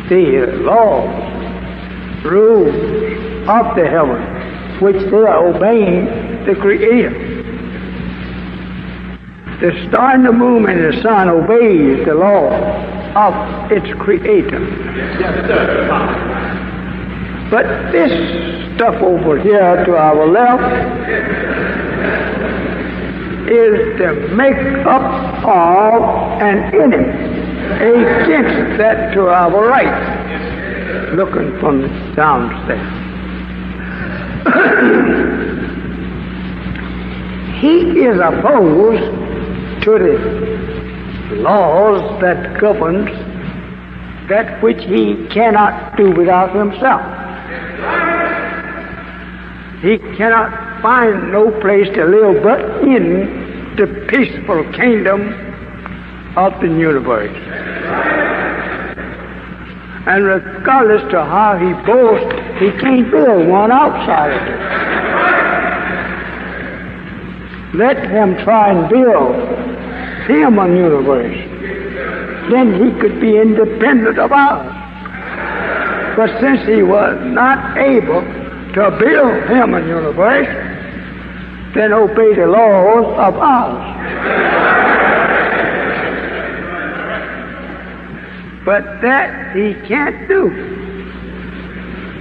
the laws, rules of the heaven, which they are obeying the Creator. The star and the moon and the sun obeys the law of its Creator. Yes, sir. But this stuff over here to our left is the make-up of an enemy against that to our right, looking from downstairs. He is opposed to the laws that govern that which he cannot do without himself. He cannot find no place to live but in the peaceful kingdom of the universe. And regardless to how he boasts, he can't build one outside of it. Let him try and build him a universe. Then he could be independent of ours. But since he was not able to build him a universe, then obey the laws of ours. But that he can't do,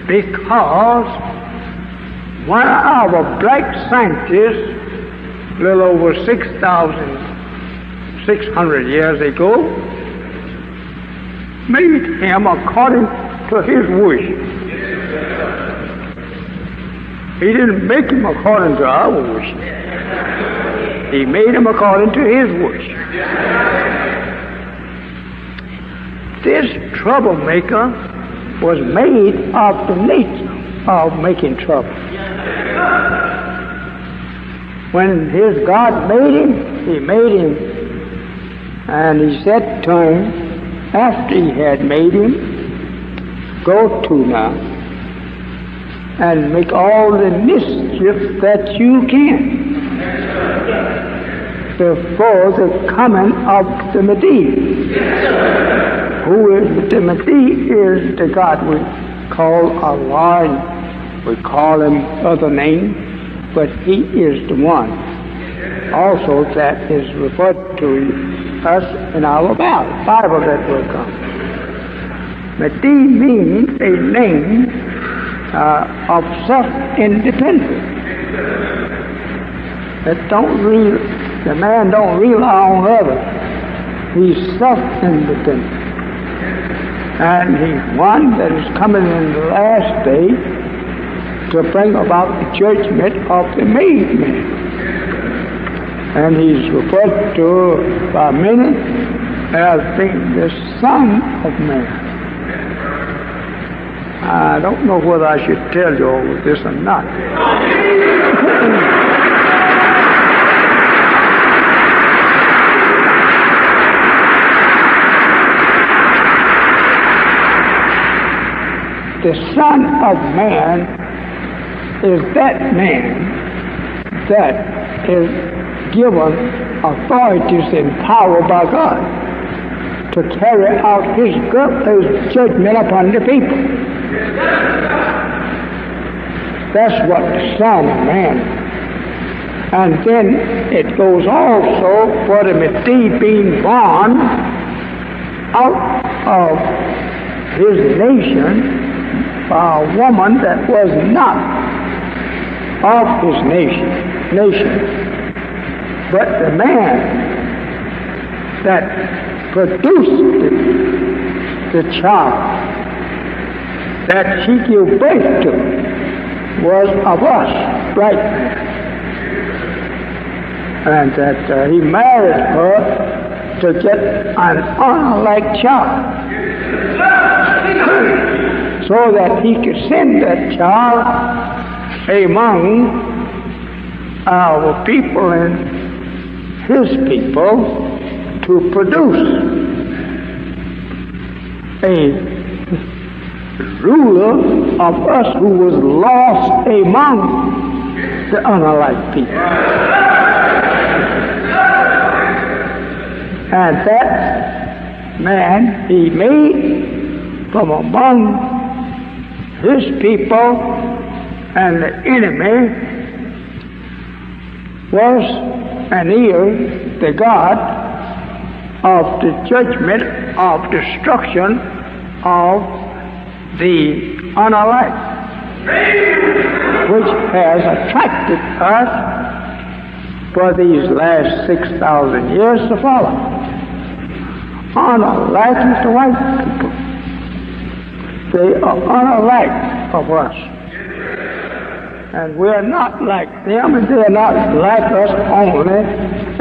because one of our black scientists, a little over 6,600 years ago, made him according to his wish. He didn't make him according to our wish. He made him according to his wish. This troublemaker was made of the nature of making trouble. When his God made him, he made him, and he said to him, after he had made him, go to now and make all the mischief that you can before the coming of the Messiah. Who is the Messiah? Is the God we call Allah, and we call him other names, but he is the one also that is referred to us in our Bible that will come. Messiah means a name of self-independence. The man don't rely on others. He's self-independent. And he's one that is coming in the last day to bring about the judgment of the made man. And he's referred to by many as being the Son of Man. I don't know whether I should tell you all of this or not. The Son of Man is that man that is given authorities and power by God to carry out his judgment upon the people. That's what the Son of Man is. And then it goes also for the Messiah being born out of his nation by a woman that was not of his nation. But the man that produced the child that she gave birth to was of us, right? And that he married her to get an honor-like child, so that he could send that child among our people and his people to produce a ruler of us who was lost among the unalike people. And that man he made from among his people, and the enemy was and is the God of the judgment of destruction of the unalike, which has attracted us for these last 6,000 years to follow. Unalike is the white people. They are unalike of us. And we are not like them, and they are not like us only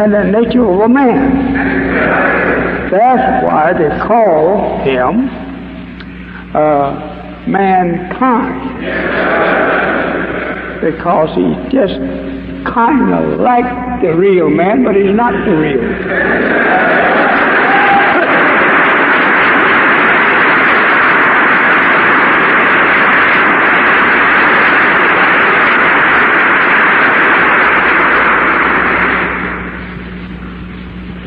in the nature of a man. That's why they call him mankind. Because he's just kind of like the real man, but he's not the real.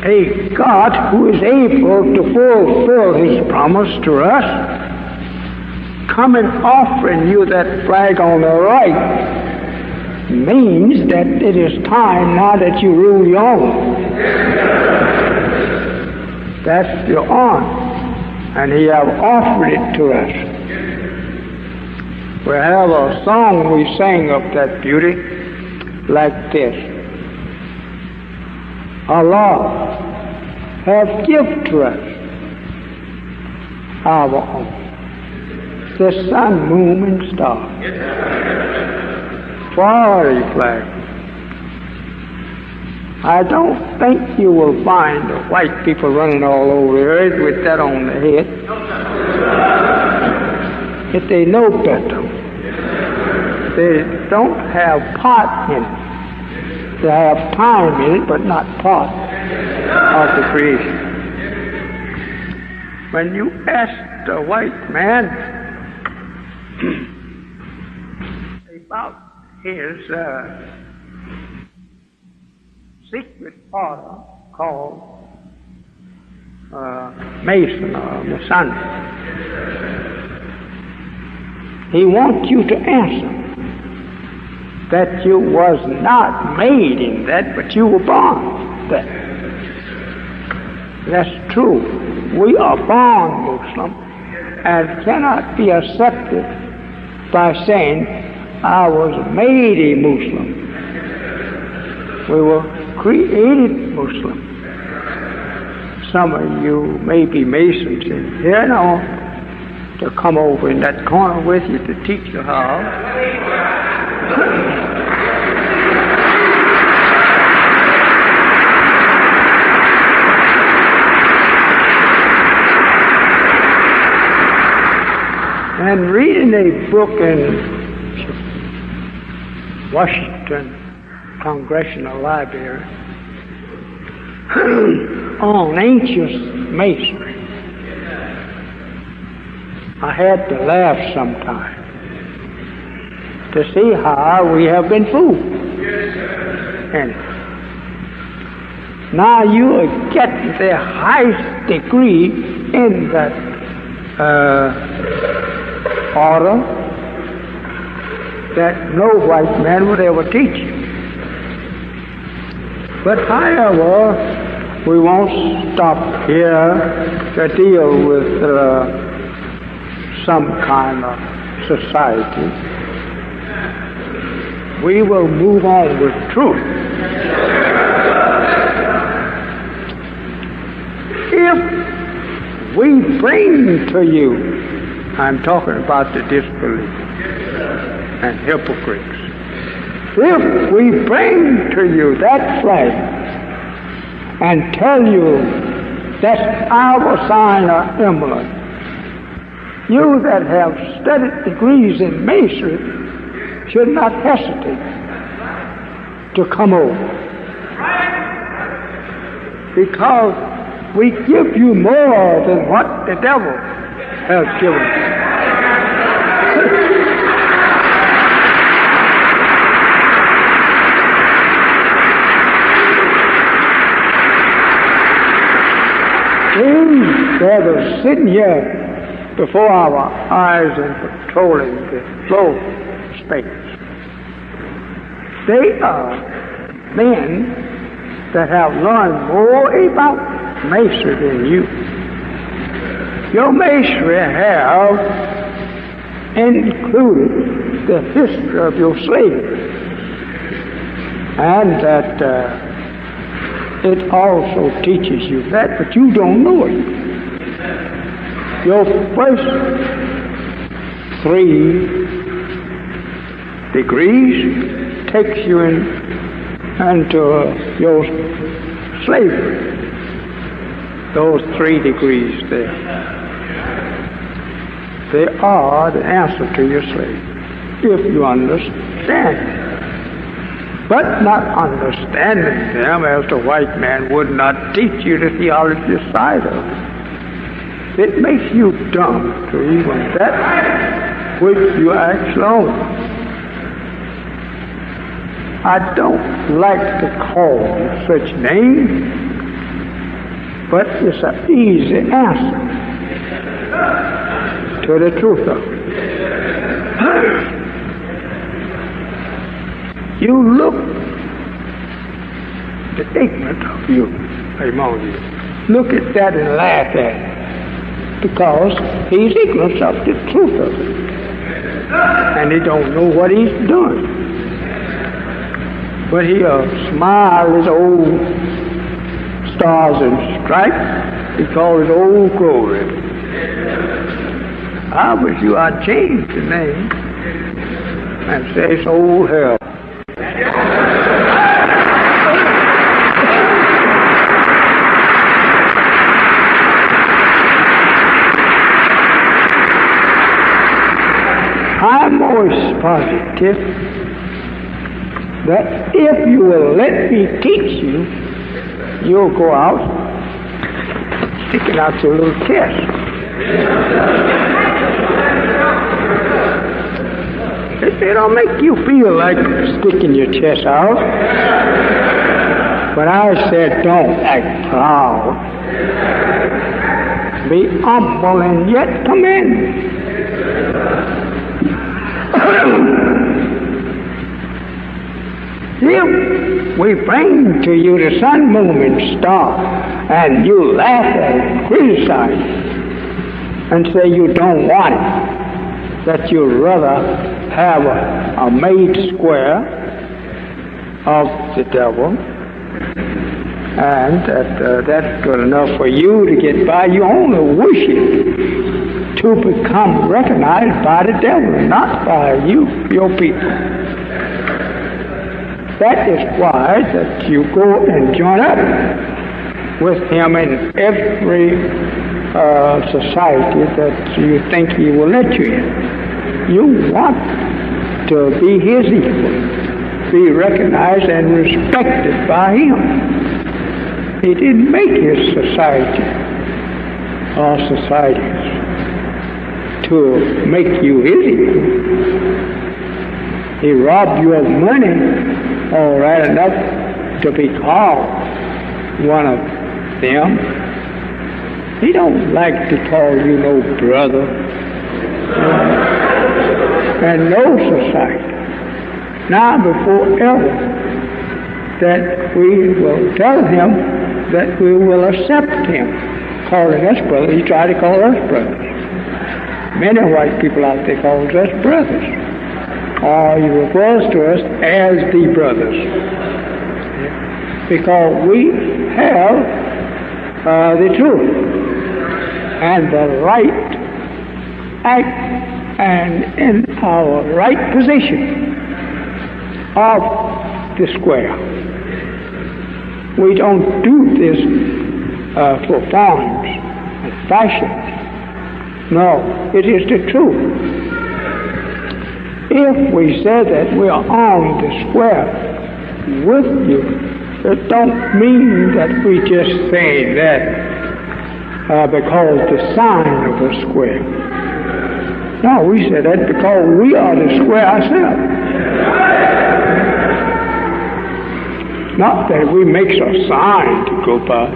A God who is able to fulfill his promise to us, coming offering you that flag on the right, means that it is time now that you rule your own. That's your own, and he have offered it to us. We have a song we sang of that beauty like this. Allah have given to us our own, the sun, moon, and stars. Foreign flag. I don't think you will find the white people running all over the earth with that on their head. If they know better, they don't have part in it. They have time in it, but not part of the creation. When you ask the white man about his secret order called Mason or Masonic, he wants you to answer that you was not made in that, but you were born that. That's true. We are born Muslim and cannot be accepted by saying, I was made a Muslim. We were created Muslim. Some of you may be Masons in here now to come over in that corner with you to teach you how. And reading a book in Washington Congressional Library on ancient masonry, I had to laugh sometime to see how we have been fooled. And now you are getting the highest degree in that order that no white man would ever teach you. But however, we won't stop here to deal with some kind of society. We will move on with truth. If we bring to you, I'm talking about the disbelievers and hypocrites, if we bring to you that flag and tell you that's our sign or emblem, you that have studied degrees in masonry should not hesitate to come over, because we give you more than what the devil has given. These brothers sitting here before our eyes and patrolling the floor space, they are men that have learned more about masonry than you. Your masonry have included the history of your slavery, and that it also teaches you that, but you don't know it. Your first 3 degrees takes you into your slavery. Those 3 degrees there, they are the answer to your slavery, if you understand. But not understanding them as the white man would not teach you the theology side of it. It makes you dumb to even that which you actually own. I don't like to call such names, but it's an easy answer to the truth of it. You look the ignorant of you among you. Look at that and laugh at it, because he's ignorant of the truth of it, and he don't know what he's doing. But he'll smile his old stars and stripes. He calls it old glory. I wish you I'd change the name and say it's old hell. I'm always positive that if you will let me teach you, you'll go out sticking out your little chest. It'll make you feel like sticking your chest out. But I said, don't act proud. Be humble and yet commend. If we bring to you the sun, moon, and star, and you laugh at it, criticize it, and say you don't want it, that you'd rather have a made square of the devil, and that's good enough for you to get by. You only wish it to become recognized by the devil, not by you, your people. That is why that you go and join up with him in every society that you think he will let you in. You want to be his equal, be recognized and respected by him. He didn't make his society or societies to make you his equal. He robbed you of money, all right, enough to be called one of them. He don't like to call you no brother and no society. Now, before ever that we will tell him that we will accept him, calling us brothers. He tried to call us brothers. Many white people out there call us brothers. Or he refers to us as the brothers. Because we have the truth and the right act and in our right position of the square. We don't do this for forms and fashions. No, it is the truth. If we say that we are on the square with you, it don't mean that we just say that because the sign of a square. No, we say that because we are the square ourselves. Not that we make a sign to go by.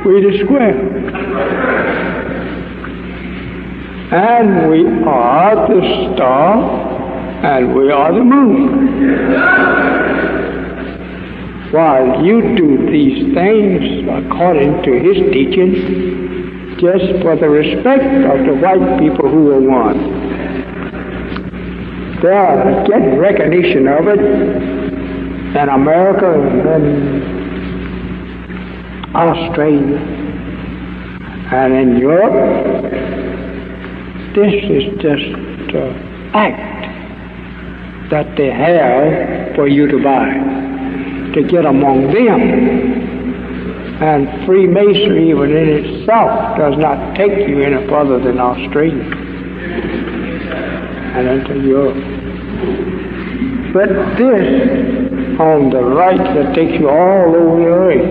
We're the square. And we are the star, and we are the moon. While you do these things according to his teaching, just for the respect of the white people who are one. They are getting recognition of it in America and in Australia and in Europe. This is just an act that they have for you to buy, to get among them. And Freemasonry, even in itself, does not take you any further than Australia and into Europe. But this, on the right, that takes you all over the earth.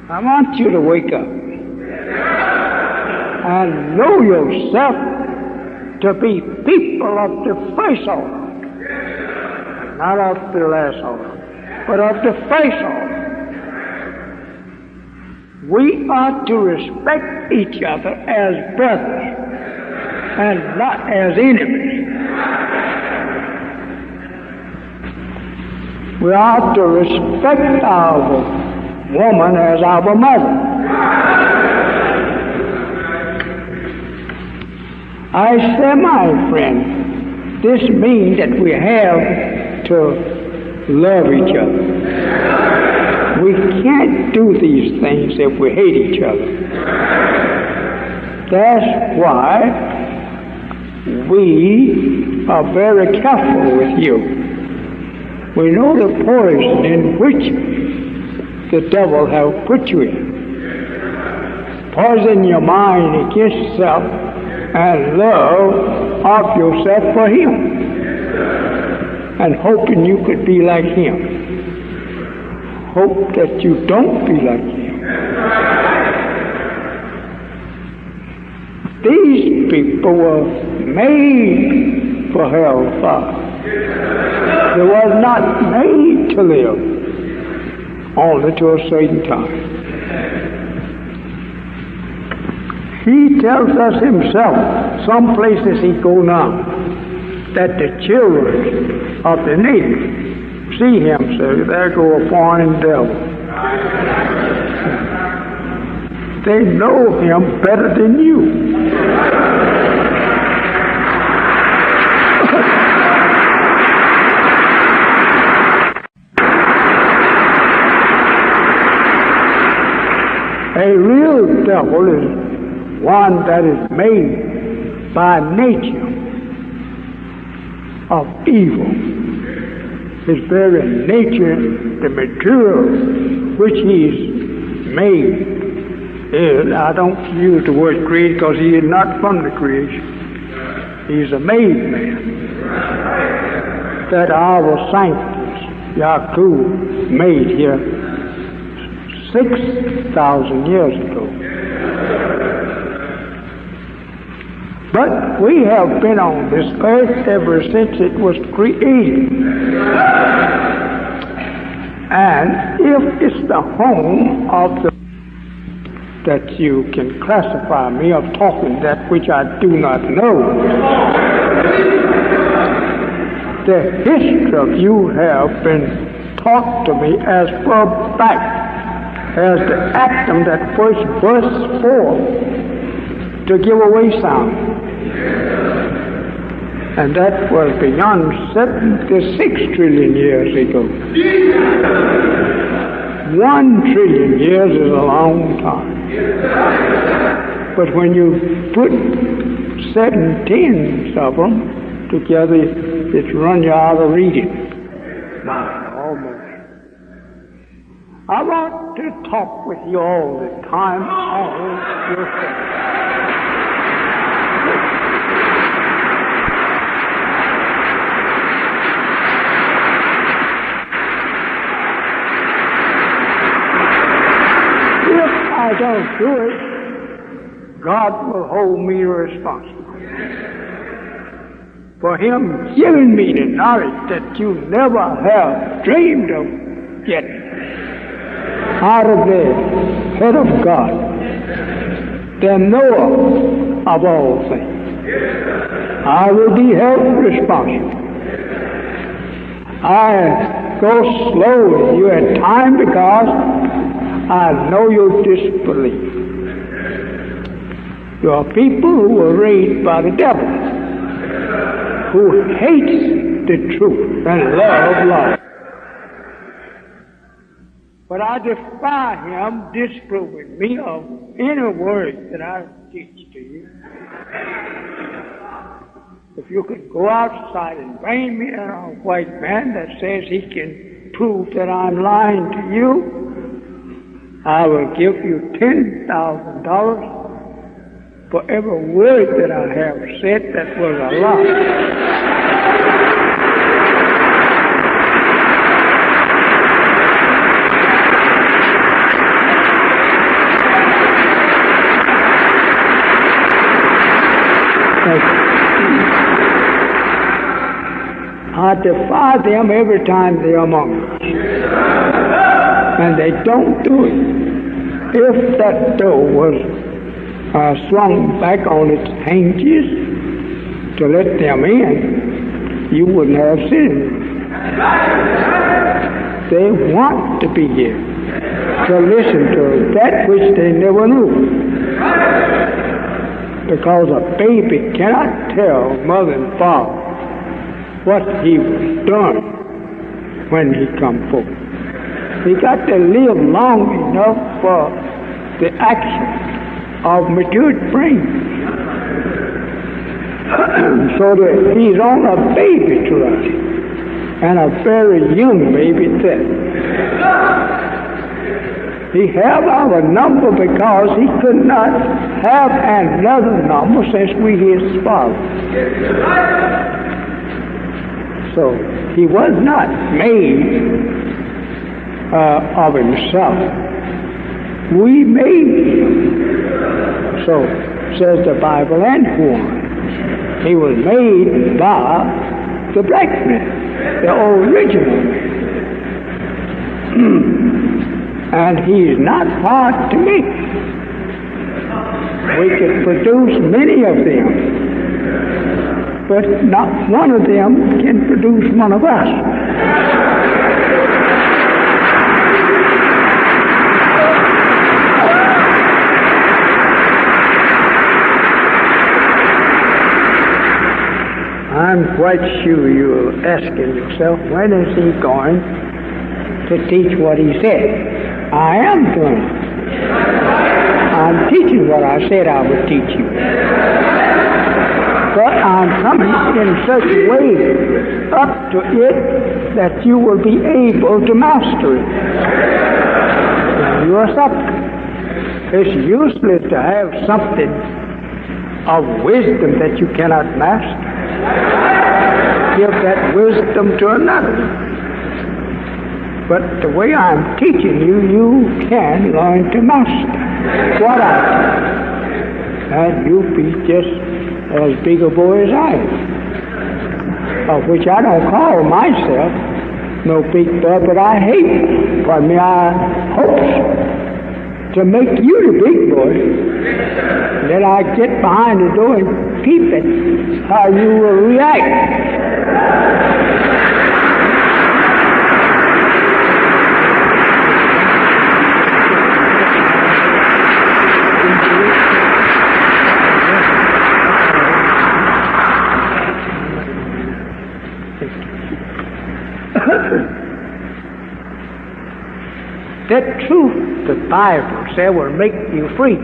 I want you to wake up and know yourself to be people of the first order, not of the last order, but of the first order. We are to respect each other as brothers and not as enemies. We are to respect our woman as our mother. I say, my friend, this means that we have to love each other. We can't do these things if we hate each other. That's why we are very careful with you. We know the poison in which the devil have put you in. Poison your mind against self and love of yourself for him, and hoping you could be like him. Hope that you don't be like him. These people were made for hellfire. They were not made to live, only to a certain time. He tells us himself, some places he go now, that the children of the natives see him, say, there go a foreign devil. They know him better than you. A real devil is one that is made by nature of evil. His very nature, the material which he's made is, I don't use the word created because he is not from the creation. He's a made man. That our scientists, Yaku, made here 6,000 years ago. But we have been on this earth ever since it was created. And if it's the home of the that you can classify me of talking that which I do not know, the history of you have been taught to me as far back as the atom that first burst forth to give away sound. And that was beyond 76 trillion years ago. 1 trillion years is a long time. But when you put 7/10 of them together, it runs you out of reading. Almost. I want to talk with you all the time on yourself. I don't do it, God will hold me responsible for Him giving me the knowledge that you never have dreamed of getting out of the head of God, the knower of all things. I will be held responsible. I go slow with you at times because I know your disbelief. You are people who were raised by the devil, who hates the truth and love life. But I defy him disproving me of any word that I teach to you. If you could go outside and bring me a white man that says he can prove that I'm lying to you, I will give you $10,000 for every word that I have said that was a lie. I defy them every time they're among us. And they don't do it. If that door was swung back on its hinges to let them in, you wouldn't have seen it. They want to be here to listen to that which they never knew. Because a baby cannot tell mother and father what he was done when he come forth. He got to live long enough for the action of matured brain. So that he's on a baby to us, and a very young baby at that. He have our number because he could not have another number since we his father. So he was not made of himself. We made him. So says the Bible and one. He was made by the black man, the original man. And he's not hard to make. We could produce many of them, but not one of them can produce one of us. I'm quite sure you're asking yourself, when is he going to teach what he said? I am doing it. I'm teaching what I said I would teach you. But I'm coming in such a way up to it that you will be able to master it. You are something. It's useless to have something of wisdom that you cannot master. Give that wisdom to another. But the way I'm teaching you, you can learn to master what I do. And you'll be just as big a boy as I am. Of which I don't call myself no big boy, but I hate, pardon me, I hope to make you the big boy. Then I get behind the door and peep at how you will react. That truth, the Bible said, will make you free.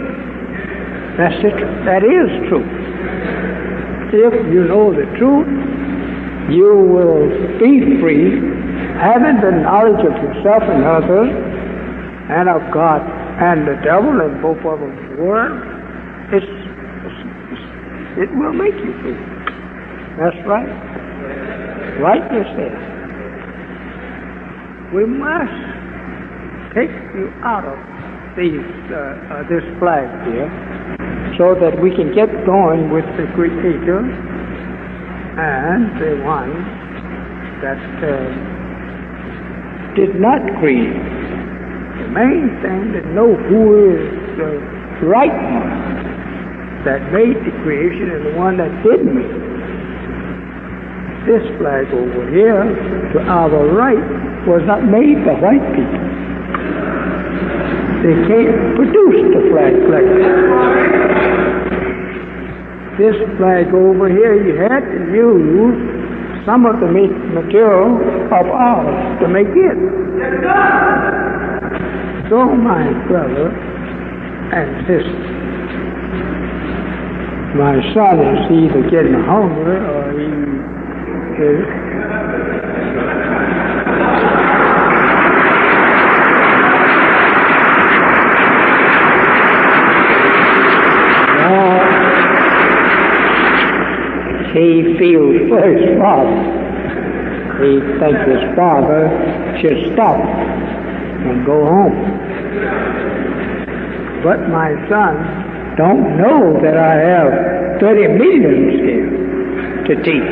That's it. That is true. If you know the truth, you will be free, having the knowledge of yourself and others, and of God and the devil and both of them's word. It will make you free. That's right. Rightly said. We must take you out of this flag here so that we can get going with the Creator and the one that did not create. The main thing to know who is the right one that made the creation and the one that didn't make it. This flag over here, to our right, was not made by white people. They can't produce the flag like that. This flag over here, you had to use some of the material of ours to make it. So, my brother and sister, my son is either getting hungry or he is. He feels for his father. He thinks his father should stop and go home. But my son don't know that I have 30 million here to teach.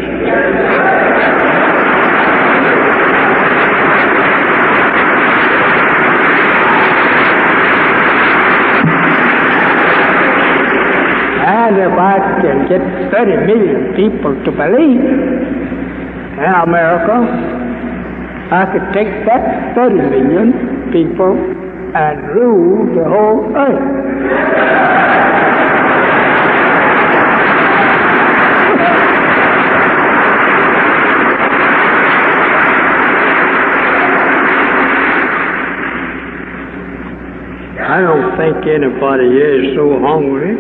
And if I can get 30 million people to believe in America, I could take that 30 million people and rule the whole earth. I don't think anybody here is so hungry.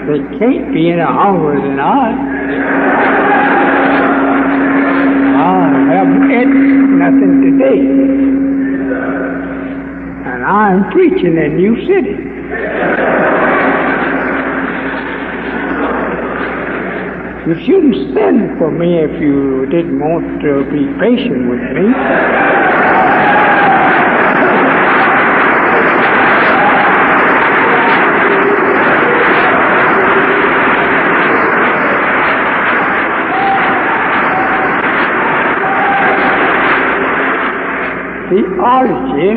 They can't be any hungrier than I. I haven't eaten nothing today. And I'm preaching in New City. You shouldn't send for me if you didn't want to be patient with me. Theology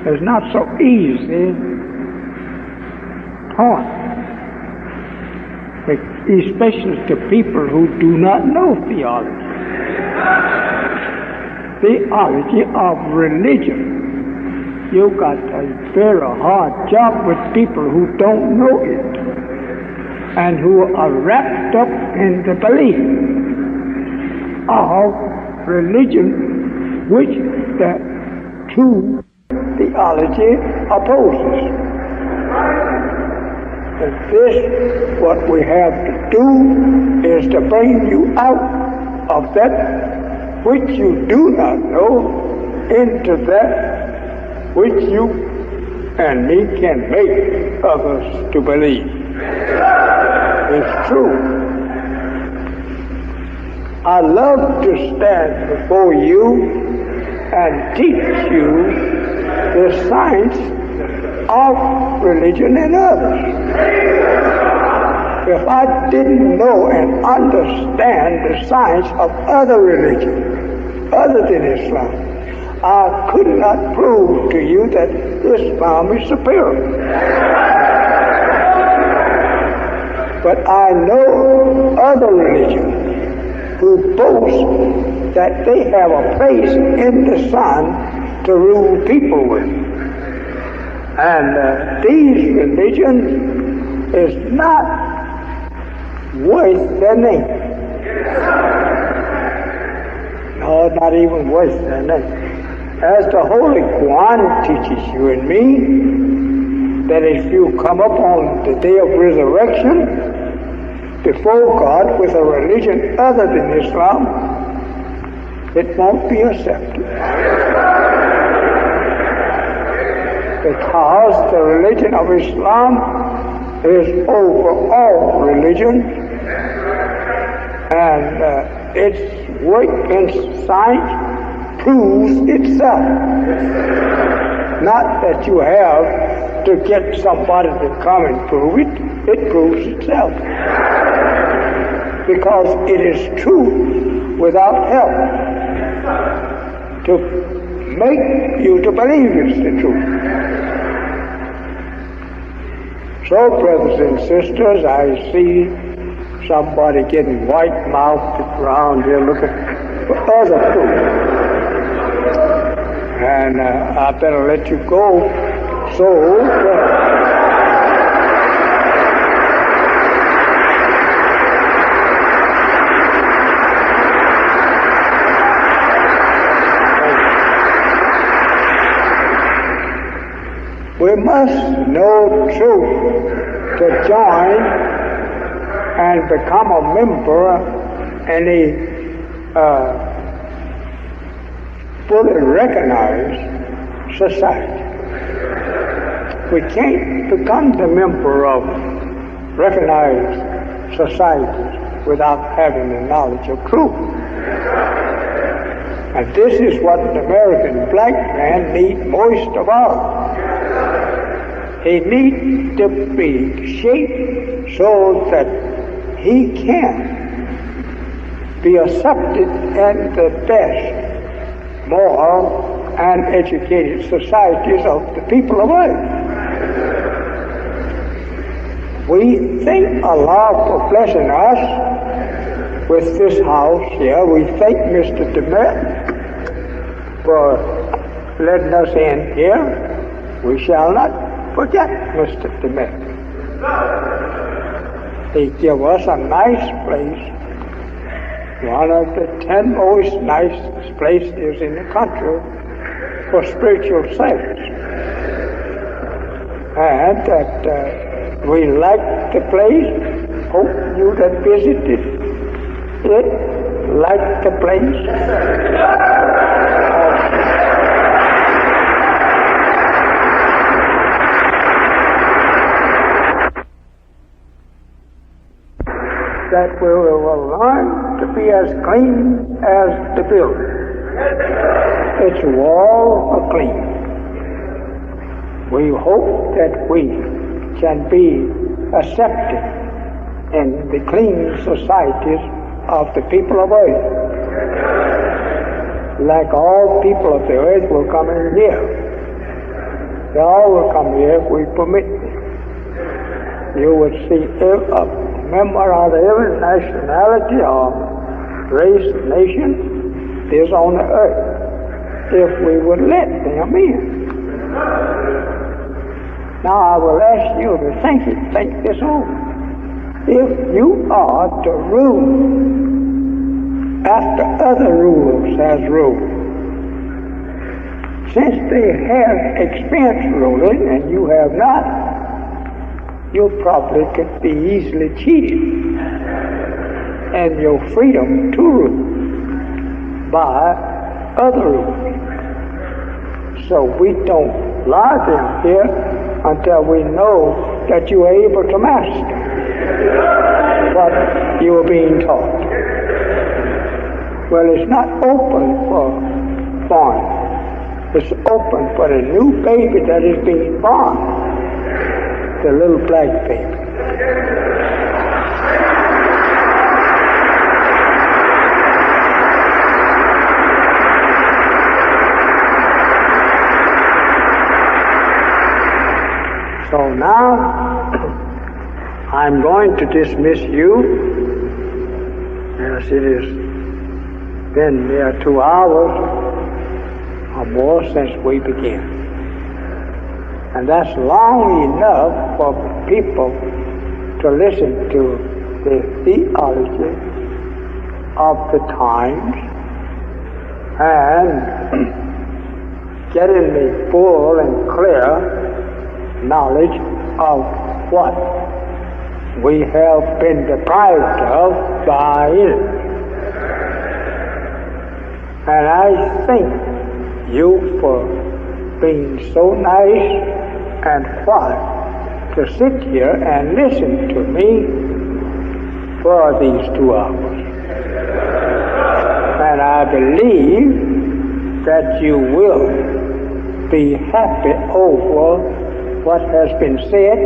is not so easy taught, especially to people who do not know theology. Theology of religion. You've got a very hard job with people who don't know it and who are wrapped up in the belief of religion which the true theology opposes. And this, what we have to do, is to bring you out of that which you do not know into that which you and me can make others to believe. It's true. I love to stand before you and teach you the science of religion and others. If I didn't know and understand the science of other religions, other than Islam, I could not prove to you that Islam is superior. But I know other religions who boast that they have a place in the sun to rule people with. And these religions is not worth their name. No, not even worth their name. As the Holy Quran teaches you and me, that if you come up on the day of resurrection before God with a religion other than Islam, it won't be accepted. Because the religion of Islam is over all religion, And its work in science proves itself. Not that you have to get somebody to come and prove it. It proves itself. Because it is true without help to make you to believe it's the truth. So, brothers and sisters, I see somebody getting white-mouthed around here looking for other proof. And I better let you go. So, we must know truth to join and become a member in a fully recognized society. We can't become the member of recognized societies without having the knowledge of truth. And this is what the American black man needs most of all. He needs to be shaped so that he can be accepted in the best moral and educated societies of the people of earth. We thank Allah for blessing us with this house here. We thank Mr. DeMett for letting us in here. We shall not forget Mr. DeMett. He gave us a nice place, one of the 10 most nicest places in the country for spiritual service. And that we liked the place. Hope you that visited it liked the place. That we will learn to be as clean as the building. Its walls are clean. We hope that we can be accepted in the clean societies of the people of earth. Like all people of the earth will come in here. They all will come here if we permit them. You would see a member of every nationality or race, nation is on the earth if we would let them in. Now I will ask you to think this over. If you are to rule after other rulers has ruled, since they have experience ruling and you have not, you probably could be easily cheated and your freedom to rule by other rulers. So we don't lie them here until we know that you are able to master what you are being taught. Well, it's not open for foreign. It's open for the new baby that is being born. The little black baby. So now I'm going to dismiss you, as it has been near 2 hours or more since we began. And that's long enough for people to listen to the theology of the times and getting the full and clear knowledge of what we have been deprived of by it. And I thank you for being so nice and quiet to sit here and listen to me for these 2 hours. believe that you will be happy over what has been said.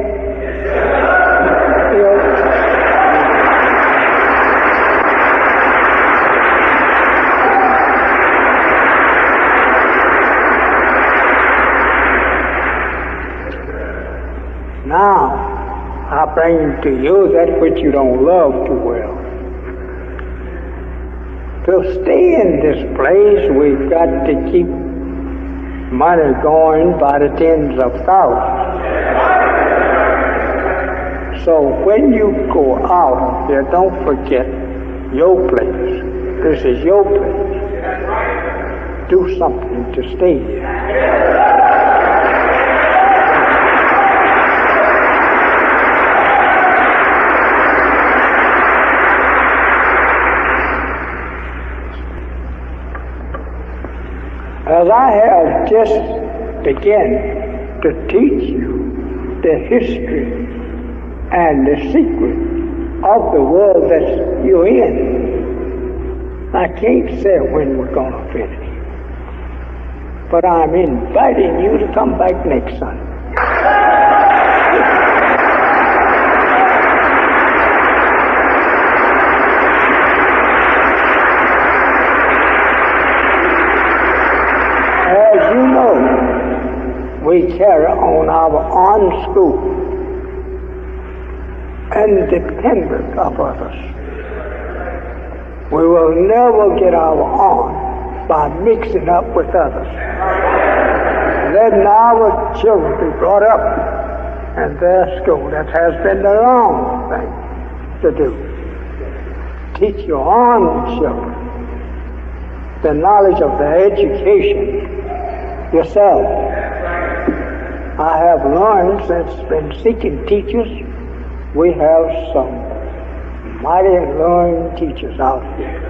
Now, I bring to you that which you don't love too well. To stay in this place, we've got to keep money going by the tens of thousands. So when you go out here, don't forget your place. This is your place. Do something to stay here. As I have just begun to teach you the history and the secret of the world that you're in, I can't say when we're going to finish. But I'm inviting you to come back next Sunday. As you know, we carry on our own school, independent of others. We will never get our own by mixing up with others. Letting our children be brought up in their school. That has been the wrong thing to do. Teach your own children the knowledge of the education yourself. I have learned since been seeking teachers, we have some mighty learned teachers out here.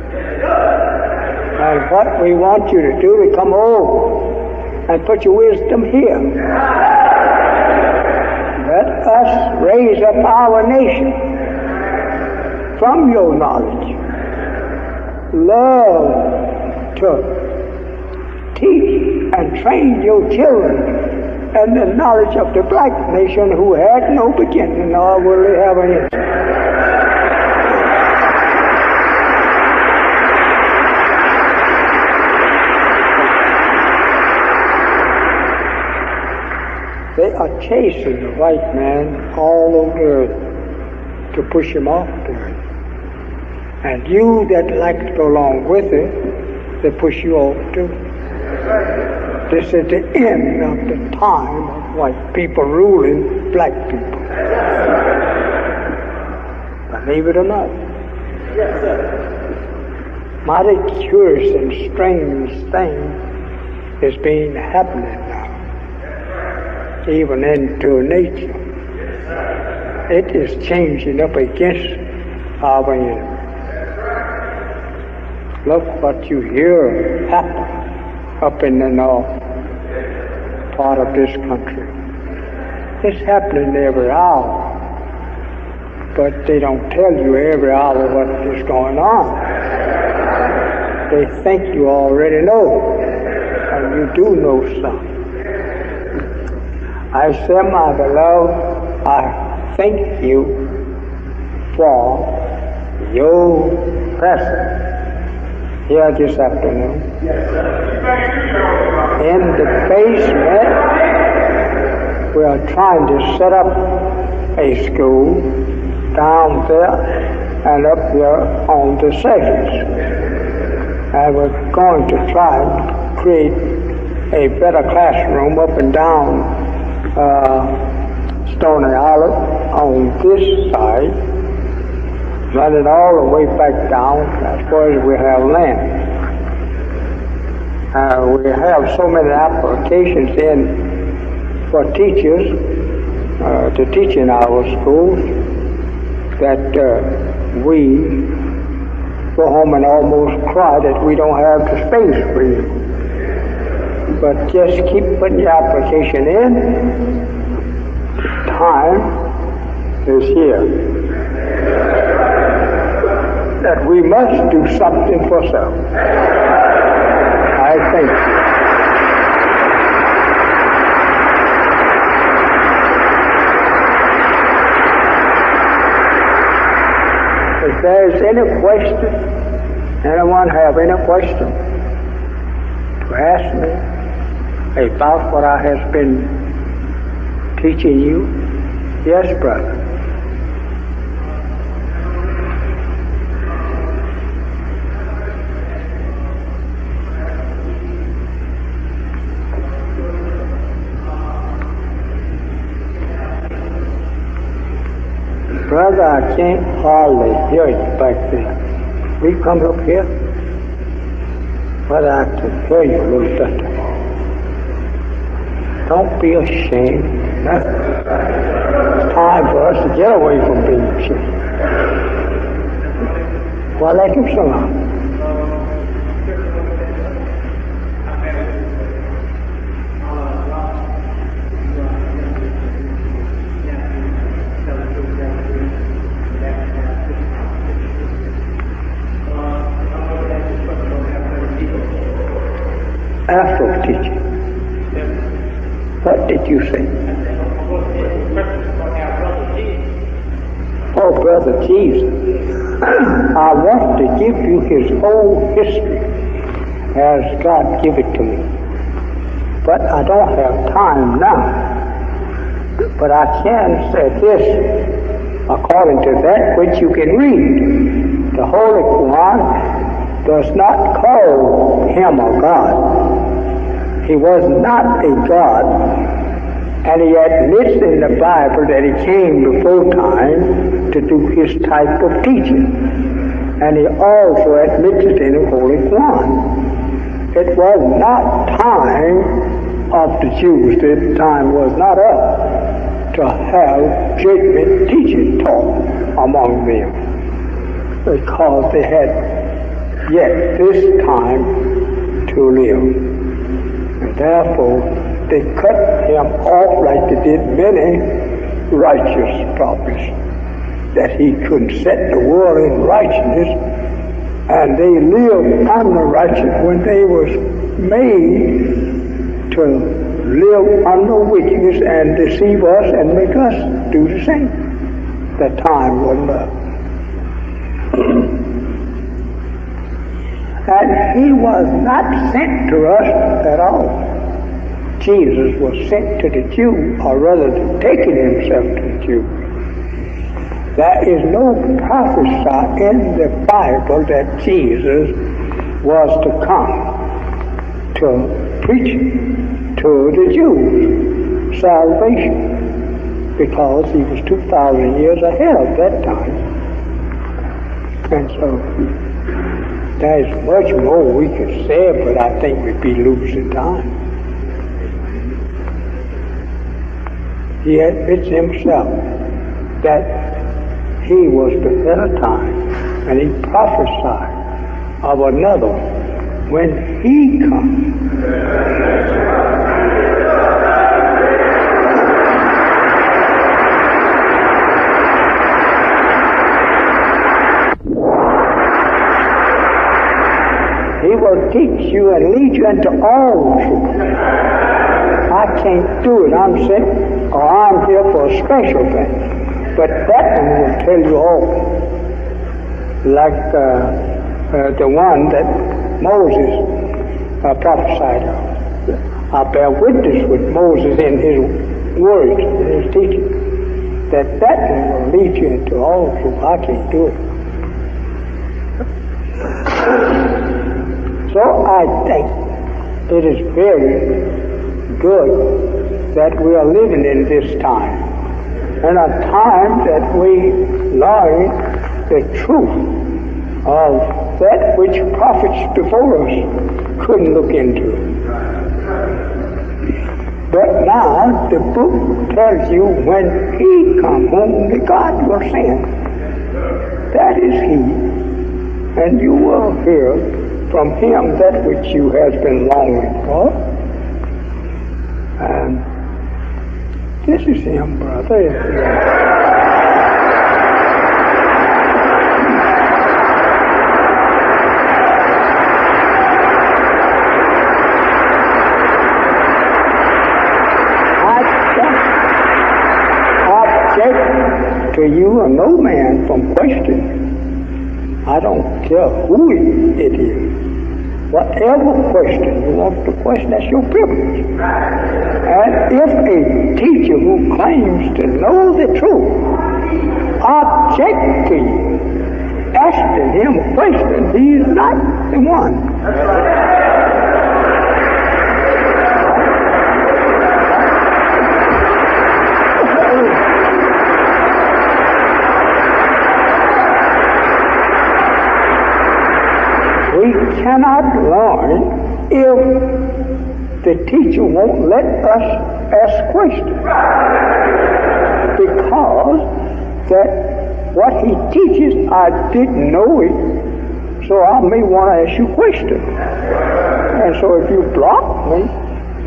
And what we want you to do is come over and put your wisdom here. Let us raise up our nation from your knowledge. Love to teach and train your children in the knowledge of the black nation who had no beginning nor will they have an end. They are chasing the white man all over the earth to push him off the earth. And you that like to go along with it, they push you off too. This is the end of the time of white people ruling black people. Believe it or not. Mighty curious and strange thing is being happening now, even into nature. It is changing up against our enemy. Look what you hear happen up in the north part of this country. It's happening every hour, but they don't tell you every hour what is going on. They think you already know, and you do know something. I say, my beloved, I thank you for your presence here this afternoon. In the basement, we are trying to set up a school down there and up here on the sections. And we're going to try and create a better classroom up and down Stony Island on this side, running all the way back down as far as we have land. We have so many applications in for teachers to teach in our schools that we go home and almost cry that we don't have the space for you. But just keep putting your application in. Time is here. That we must do something for self. there's any question, anyone have any question to ask me about what I have been teaching you? Yes, brother. Brother, I can't hardly hear you back there. Will you come up here? Brother, I can hear you a little better. Don't be ashamed. It's time for us to get away from being ashamed. Walaikum salam. After teaching, what did you say? Oh, Brother Jesus, I want to give you his whole history as God gave it to me. But I don't have time now. But I can say this, according to that which you can read. The Holy Quran does not call him a God. He was not a God, and he admits in the Bible that he came before time to do his type of teaching. And he also admits it in the Holy Quran. It was not time of the Jews, the time was not up to have judgment teaching taught among them, because they had yet this time to live. And therefore, they cut him off like they did many righteous prophets, that he couldn't set the world in righteousness, and they lived under righteousness when they was made to live under wickedness and deceive us and make us do the same. The time wasn't up. And he was not sent to us at all. Jesus was sent to the Jew, or rather taking himself to the Jew. There is no prophecy in the Bible that Jesus was to come to preach to the Jews salvation, because he was 2,000 years ahead of that time. And so there's much more we could say, but I think we'd be losing time. He admits himself that he was ahead of time, and he prophesied of another when he comes. He will teach you and lead you into all truth. I can't do it. I'm sent, or I'm here for a special thing. But that one will tell you all. Like the one that Moses prophesied of. I bear witness with Moses in his words, in his teaching, that one will lead you into all truth. I can't do it. So I think it is very good that we are living in this time, and a time that we learn the truth of that which prophets before us couldn't look into. But now the book tells you when he comes, whom the God will send. That is he, and you will hear from him that which you have been longing for. And this is him, brother. I object to you or no man from questioning. I don't care who it is. Whatever question you want to question, that's your privilege. And if a teacher who claims to know the truth objects to you asking him a question, he is not the one. We cannot learn if the teacher won't let us ask questions. Because that what he teaches, I didn't know it, so I may want to ask you questions. And so if you block me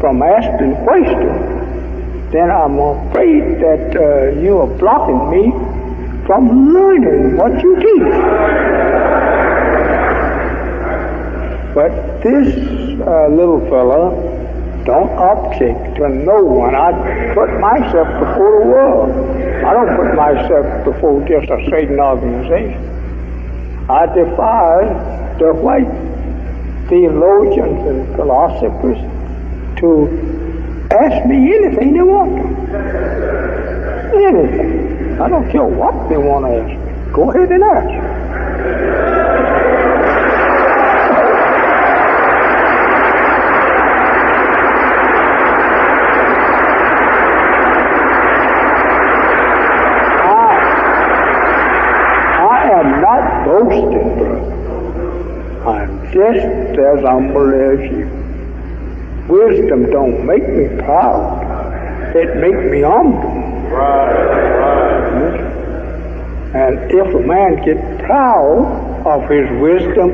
from asking questions, then I'm afraid that you are blocking me from learning what you teach. But this little fella don't object to no one. I put myself before the world. I don't put myself before just a Satan organization. I defy the white theologians and philosophers to ask me anything they want to. Anything. I don't care what they want to ask me. Go ahead and ask. Boasting, brother. I'm just as humble as you. Wisdom don't make me proud. It makes me humble. Right. And if a man gets proud of his wisdom,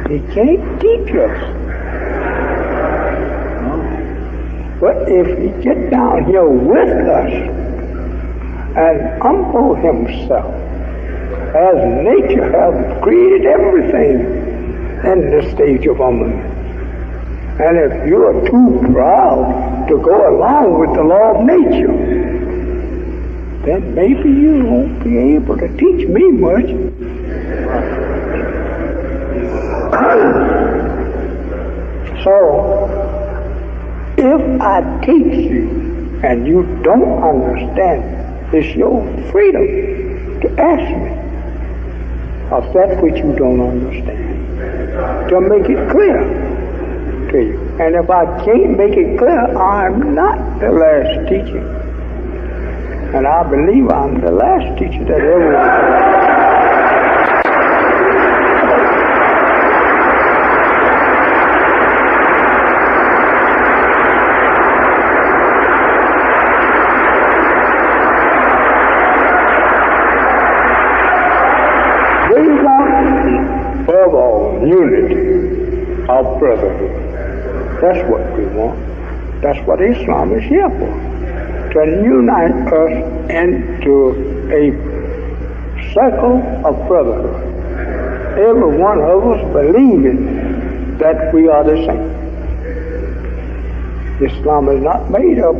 he can't teach us. But if he gets down here with us and humble himself, as nature has created everything in the stage of humbleness. And if you are too proud to go along with the law of nature, then maybe you won't be able to teach me much. So, if I teach you and you don't understand, it's your freedom to ask me of that which you don't understand, to make it clear to you. And if I can't make it clear, I'm not the last teacher. And I believe I'm the last teacher that ever was. Unity of brotherhood. That's what we want. That's what Islam is here for. To unite us into a circle of brotherhood. Every one of us believing that we are the same. Islam is not made up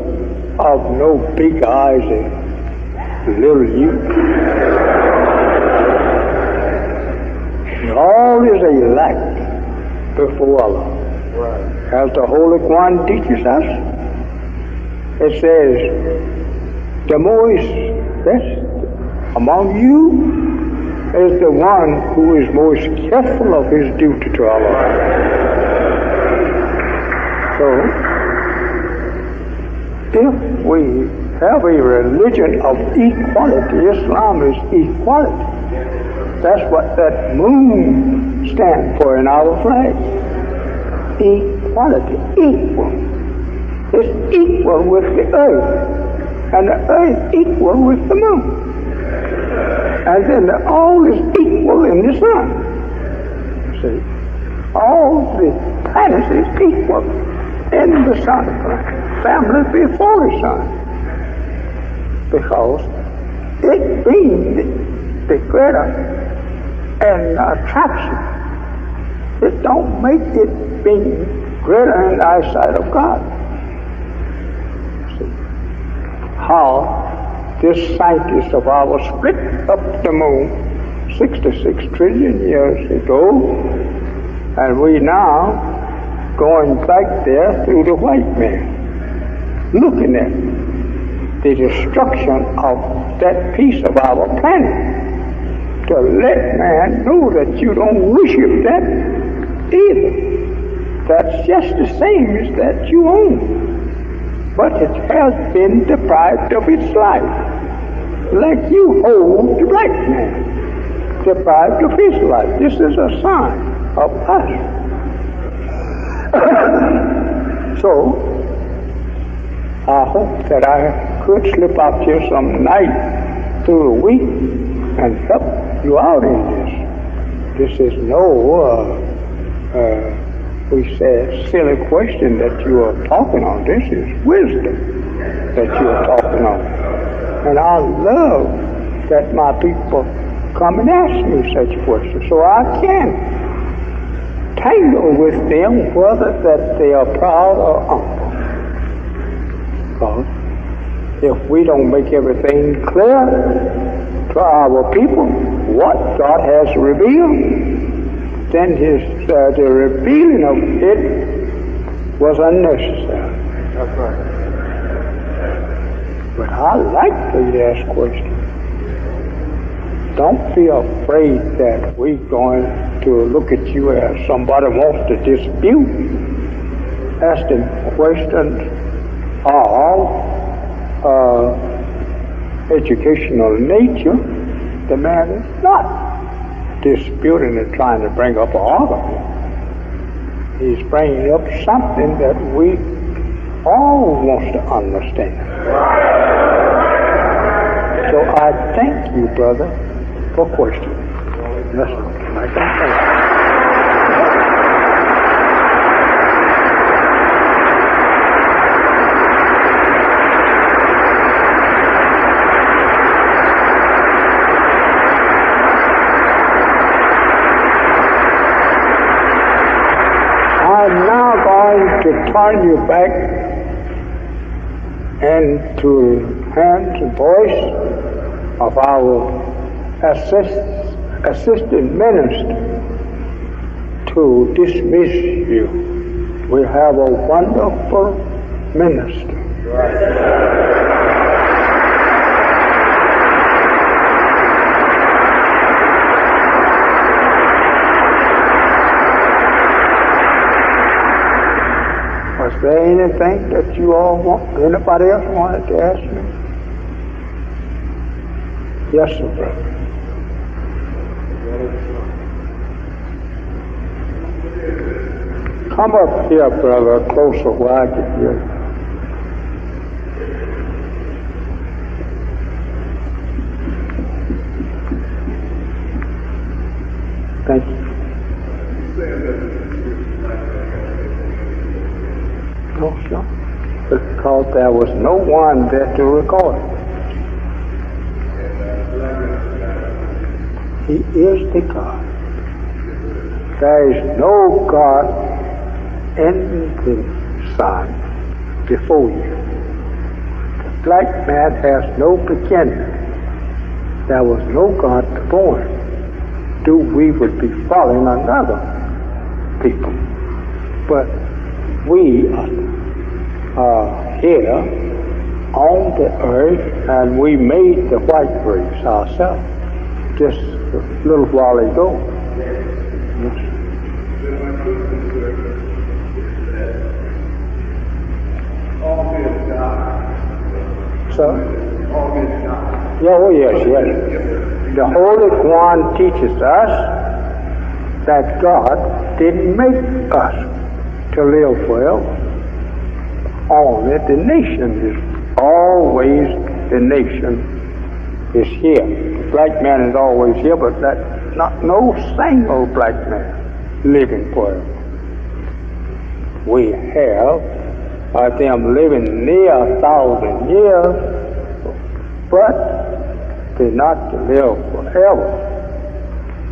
of no big eyes and little you. All is elect before Allah. Right. As the Holy Quran teaches us, it says, the most best among you is the one who is most careful of his duty to Allah. So, if we have a religion of equality, Islam is equality. That's what that moon stands for in our flag. Equality, equal. It's equal with the earth, and the earth equal with the moon. And then all is equal in the sun. See? All the planets is equal in the sun. Family before the sun. Because it being the greater and attraction, it don't make it being greater in the eyesight of God. See how this scientist of ours split up the moon 66 trillion years ago, and we now going back there through the white man, looking at the destruction of that piece of our planet, to let man know that you don't worship that either. That's just the same as that you own, but it has been deprived of its life, like you hold the black man deprived of his life. This is a sign of us. So I hope that I could slip out here some night through the week and help you out in this. This is no, we said, silly question that you are talking on. This is wisdom that you are talking on. And I love that my people come and ask me such questions, so I can tangle with them whether that they are proud or humble. Because if we don't make everything clear to our people what God has revealed, then the revealing of it was unnecessary. That's right. But I like to ask questions. Don't be afraid that we're going to look at you as somebody wants to dispute. Asking questions of educational nature. The man is not disputing and trying to bring up an argument. He's bringing up something that we all want to understand. So I thank you, brother, for questioning. Yes, I can thank you. I'm now going to turn you back into hands and voice of our assistant minister to dismiss you. We have a wonderful minister. Was there anything that you all anybody else wanted to ask me? Yes, sir, brother. Come up here, brother, closer where I can hear you. Thank you. No, sure. Because there was no one there to record it. He is the God. There is no God in the sun before you. The black man has no beginning. There was no God before him. We would be following another people. But we are here on the earth, and we made the white race ourselves just a little while ago. Yes. So, yeah, oh yes. The Holy One teaches us that God didn't make us to live forever. Only the nation is always the nation is here. The black man is always here, but that's not no single black man living forever. We have them living near 1,000 years, but they're not to live forever.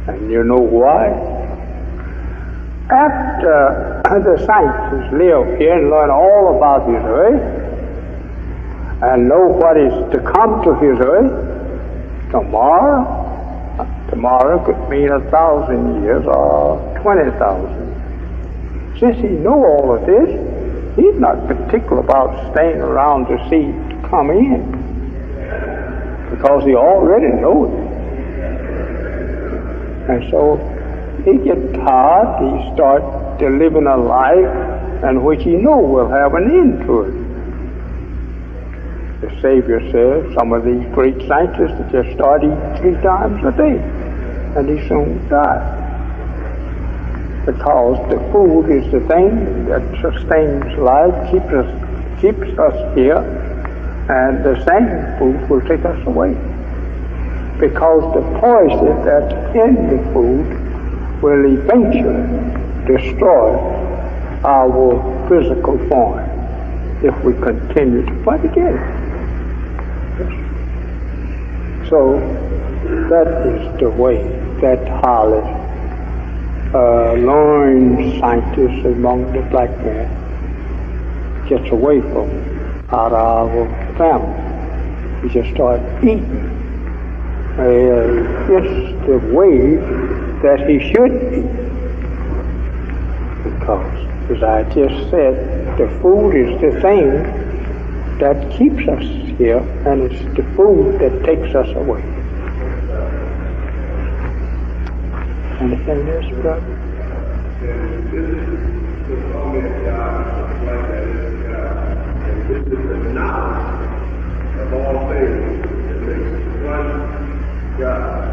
And you know why? After the saints live here and learn all about his earth and know what is to come to his earth, tomorrow Tomorrow could mean 1,000 years or 20,000. Since he knows all of this, he's not particular about staying around to see it come in, because he already knows it. And so he gets tired, he starts to living a life and which he knows will have an end to it. The Savior says some of these great scientists just start eating 3 times a day, and he soon die. Because the food is the thing that sustains life, keeps us here, and the same food will take us away. Because the poison that's in the food will eventually destroy our physical form if we continue to fight against it. So that is the way that highly learned scientists among the black men gets away from out of our family. We just start eating. It's the way that he should eat. Because, as I just said, the food is the thing that keeps us here, and it's the food that takes us away. Anything else, brother? This is the moment like that is and this is the knowledge of all things that makes one God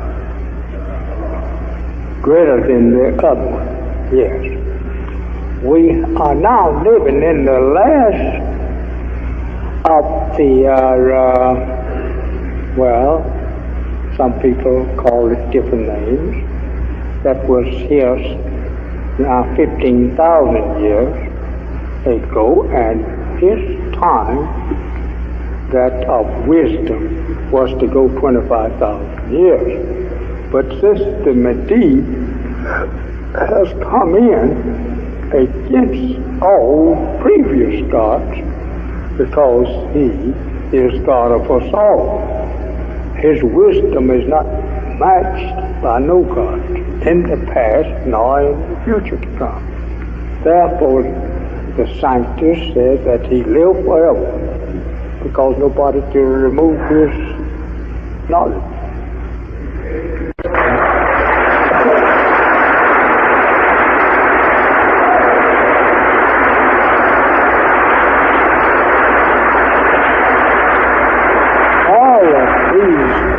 greater than the other one. Yes. We are now living in the last of the, some people call it different names, that was here now 15,000 years ago, and his time that of wisdom was to go 25,000 years. But since the Medivh has come in against all previous gods, because he is God of us all, his wisdom is not matched by no god in the past nor in the future to come. Therefore, the scientists said that he lived forever, because nobody can remove his knowledge.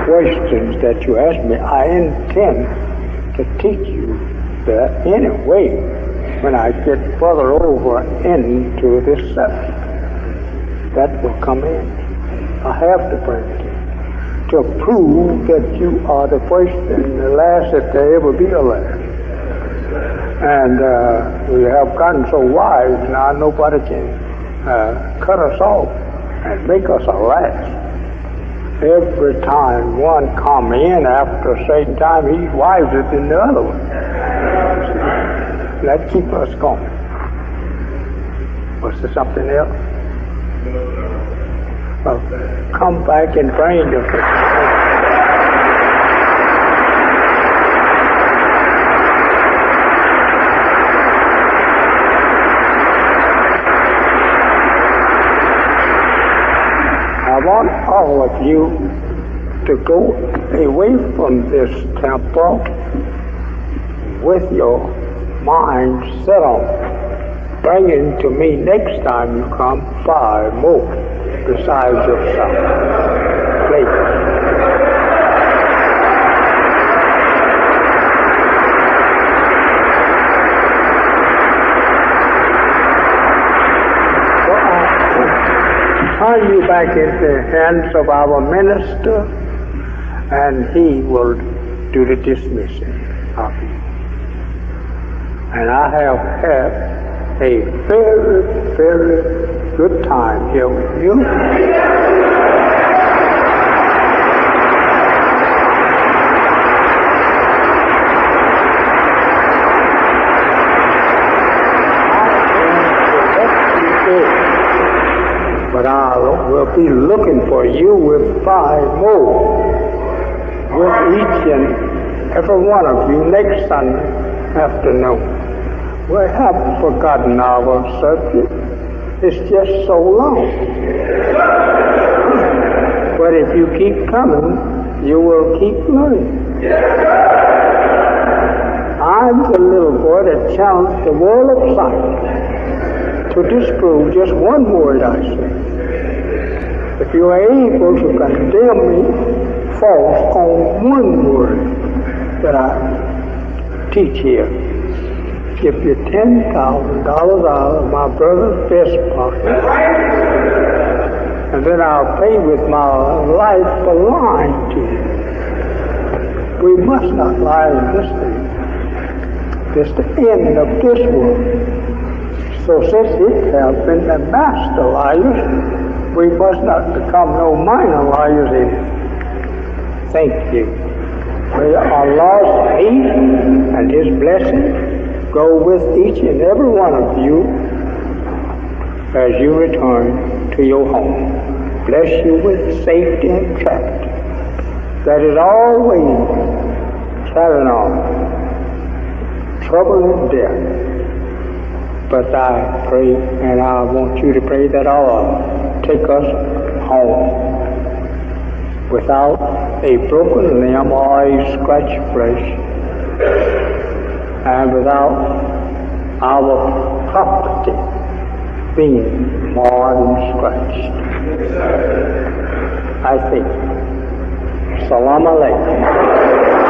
Questions that you ask me, I intend to teach you that anyway when I get further over into this subject. That will come in. I have to bring it in to prove that you are the first and the last that there ever be a last. And we have gotten so wise now nobody can cut us off and make us a last. Every time one comes in after a certain time, he's wiser than the other one. That keeps us going. Was there something else? Well, come back and bring your I want all of you to go away from this temple with your mind set on bringing to me next time you come 5 more besides yourself. Please. Turn you back into the hands of our minister, and he will do the dismissing of you. And I have had a very, very good time here with you. But I will be looking for you with 5 more, with each and every one of you next Sunday afternoon. We haven't forgotten our subject. It's just so long. But if you keep coming, you will keep learning. I'm the little boy that challenged the wall of science to disprove just one word I say. If you are able to condemn me false on one word that I teach here, give you $10,000 out of my brother's vest pocket, and then I'll pay with my life for lying to you. We must not lie in this thing. It's the end of this world. So since it has been the master liars, we must not become no minor liars in it. Thank you. May Allah's peace and His blessing go with each and every one of you as you return to your home. Bless you with safety and tract that is always carrying on trouble and death. But I pray, and I want you to pray, that Allah take us home without a broken limb or a scratched flesh, and without our property being marred and scratched. I think. Salam alaikum.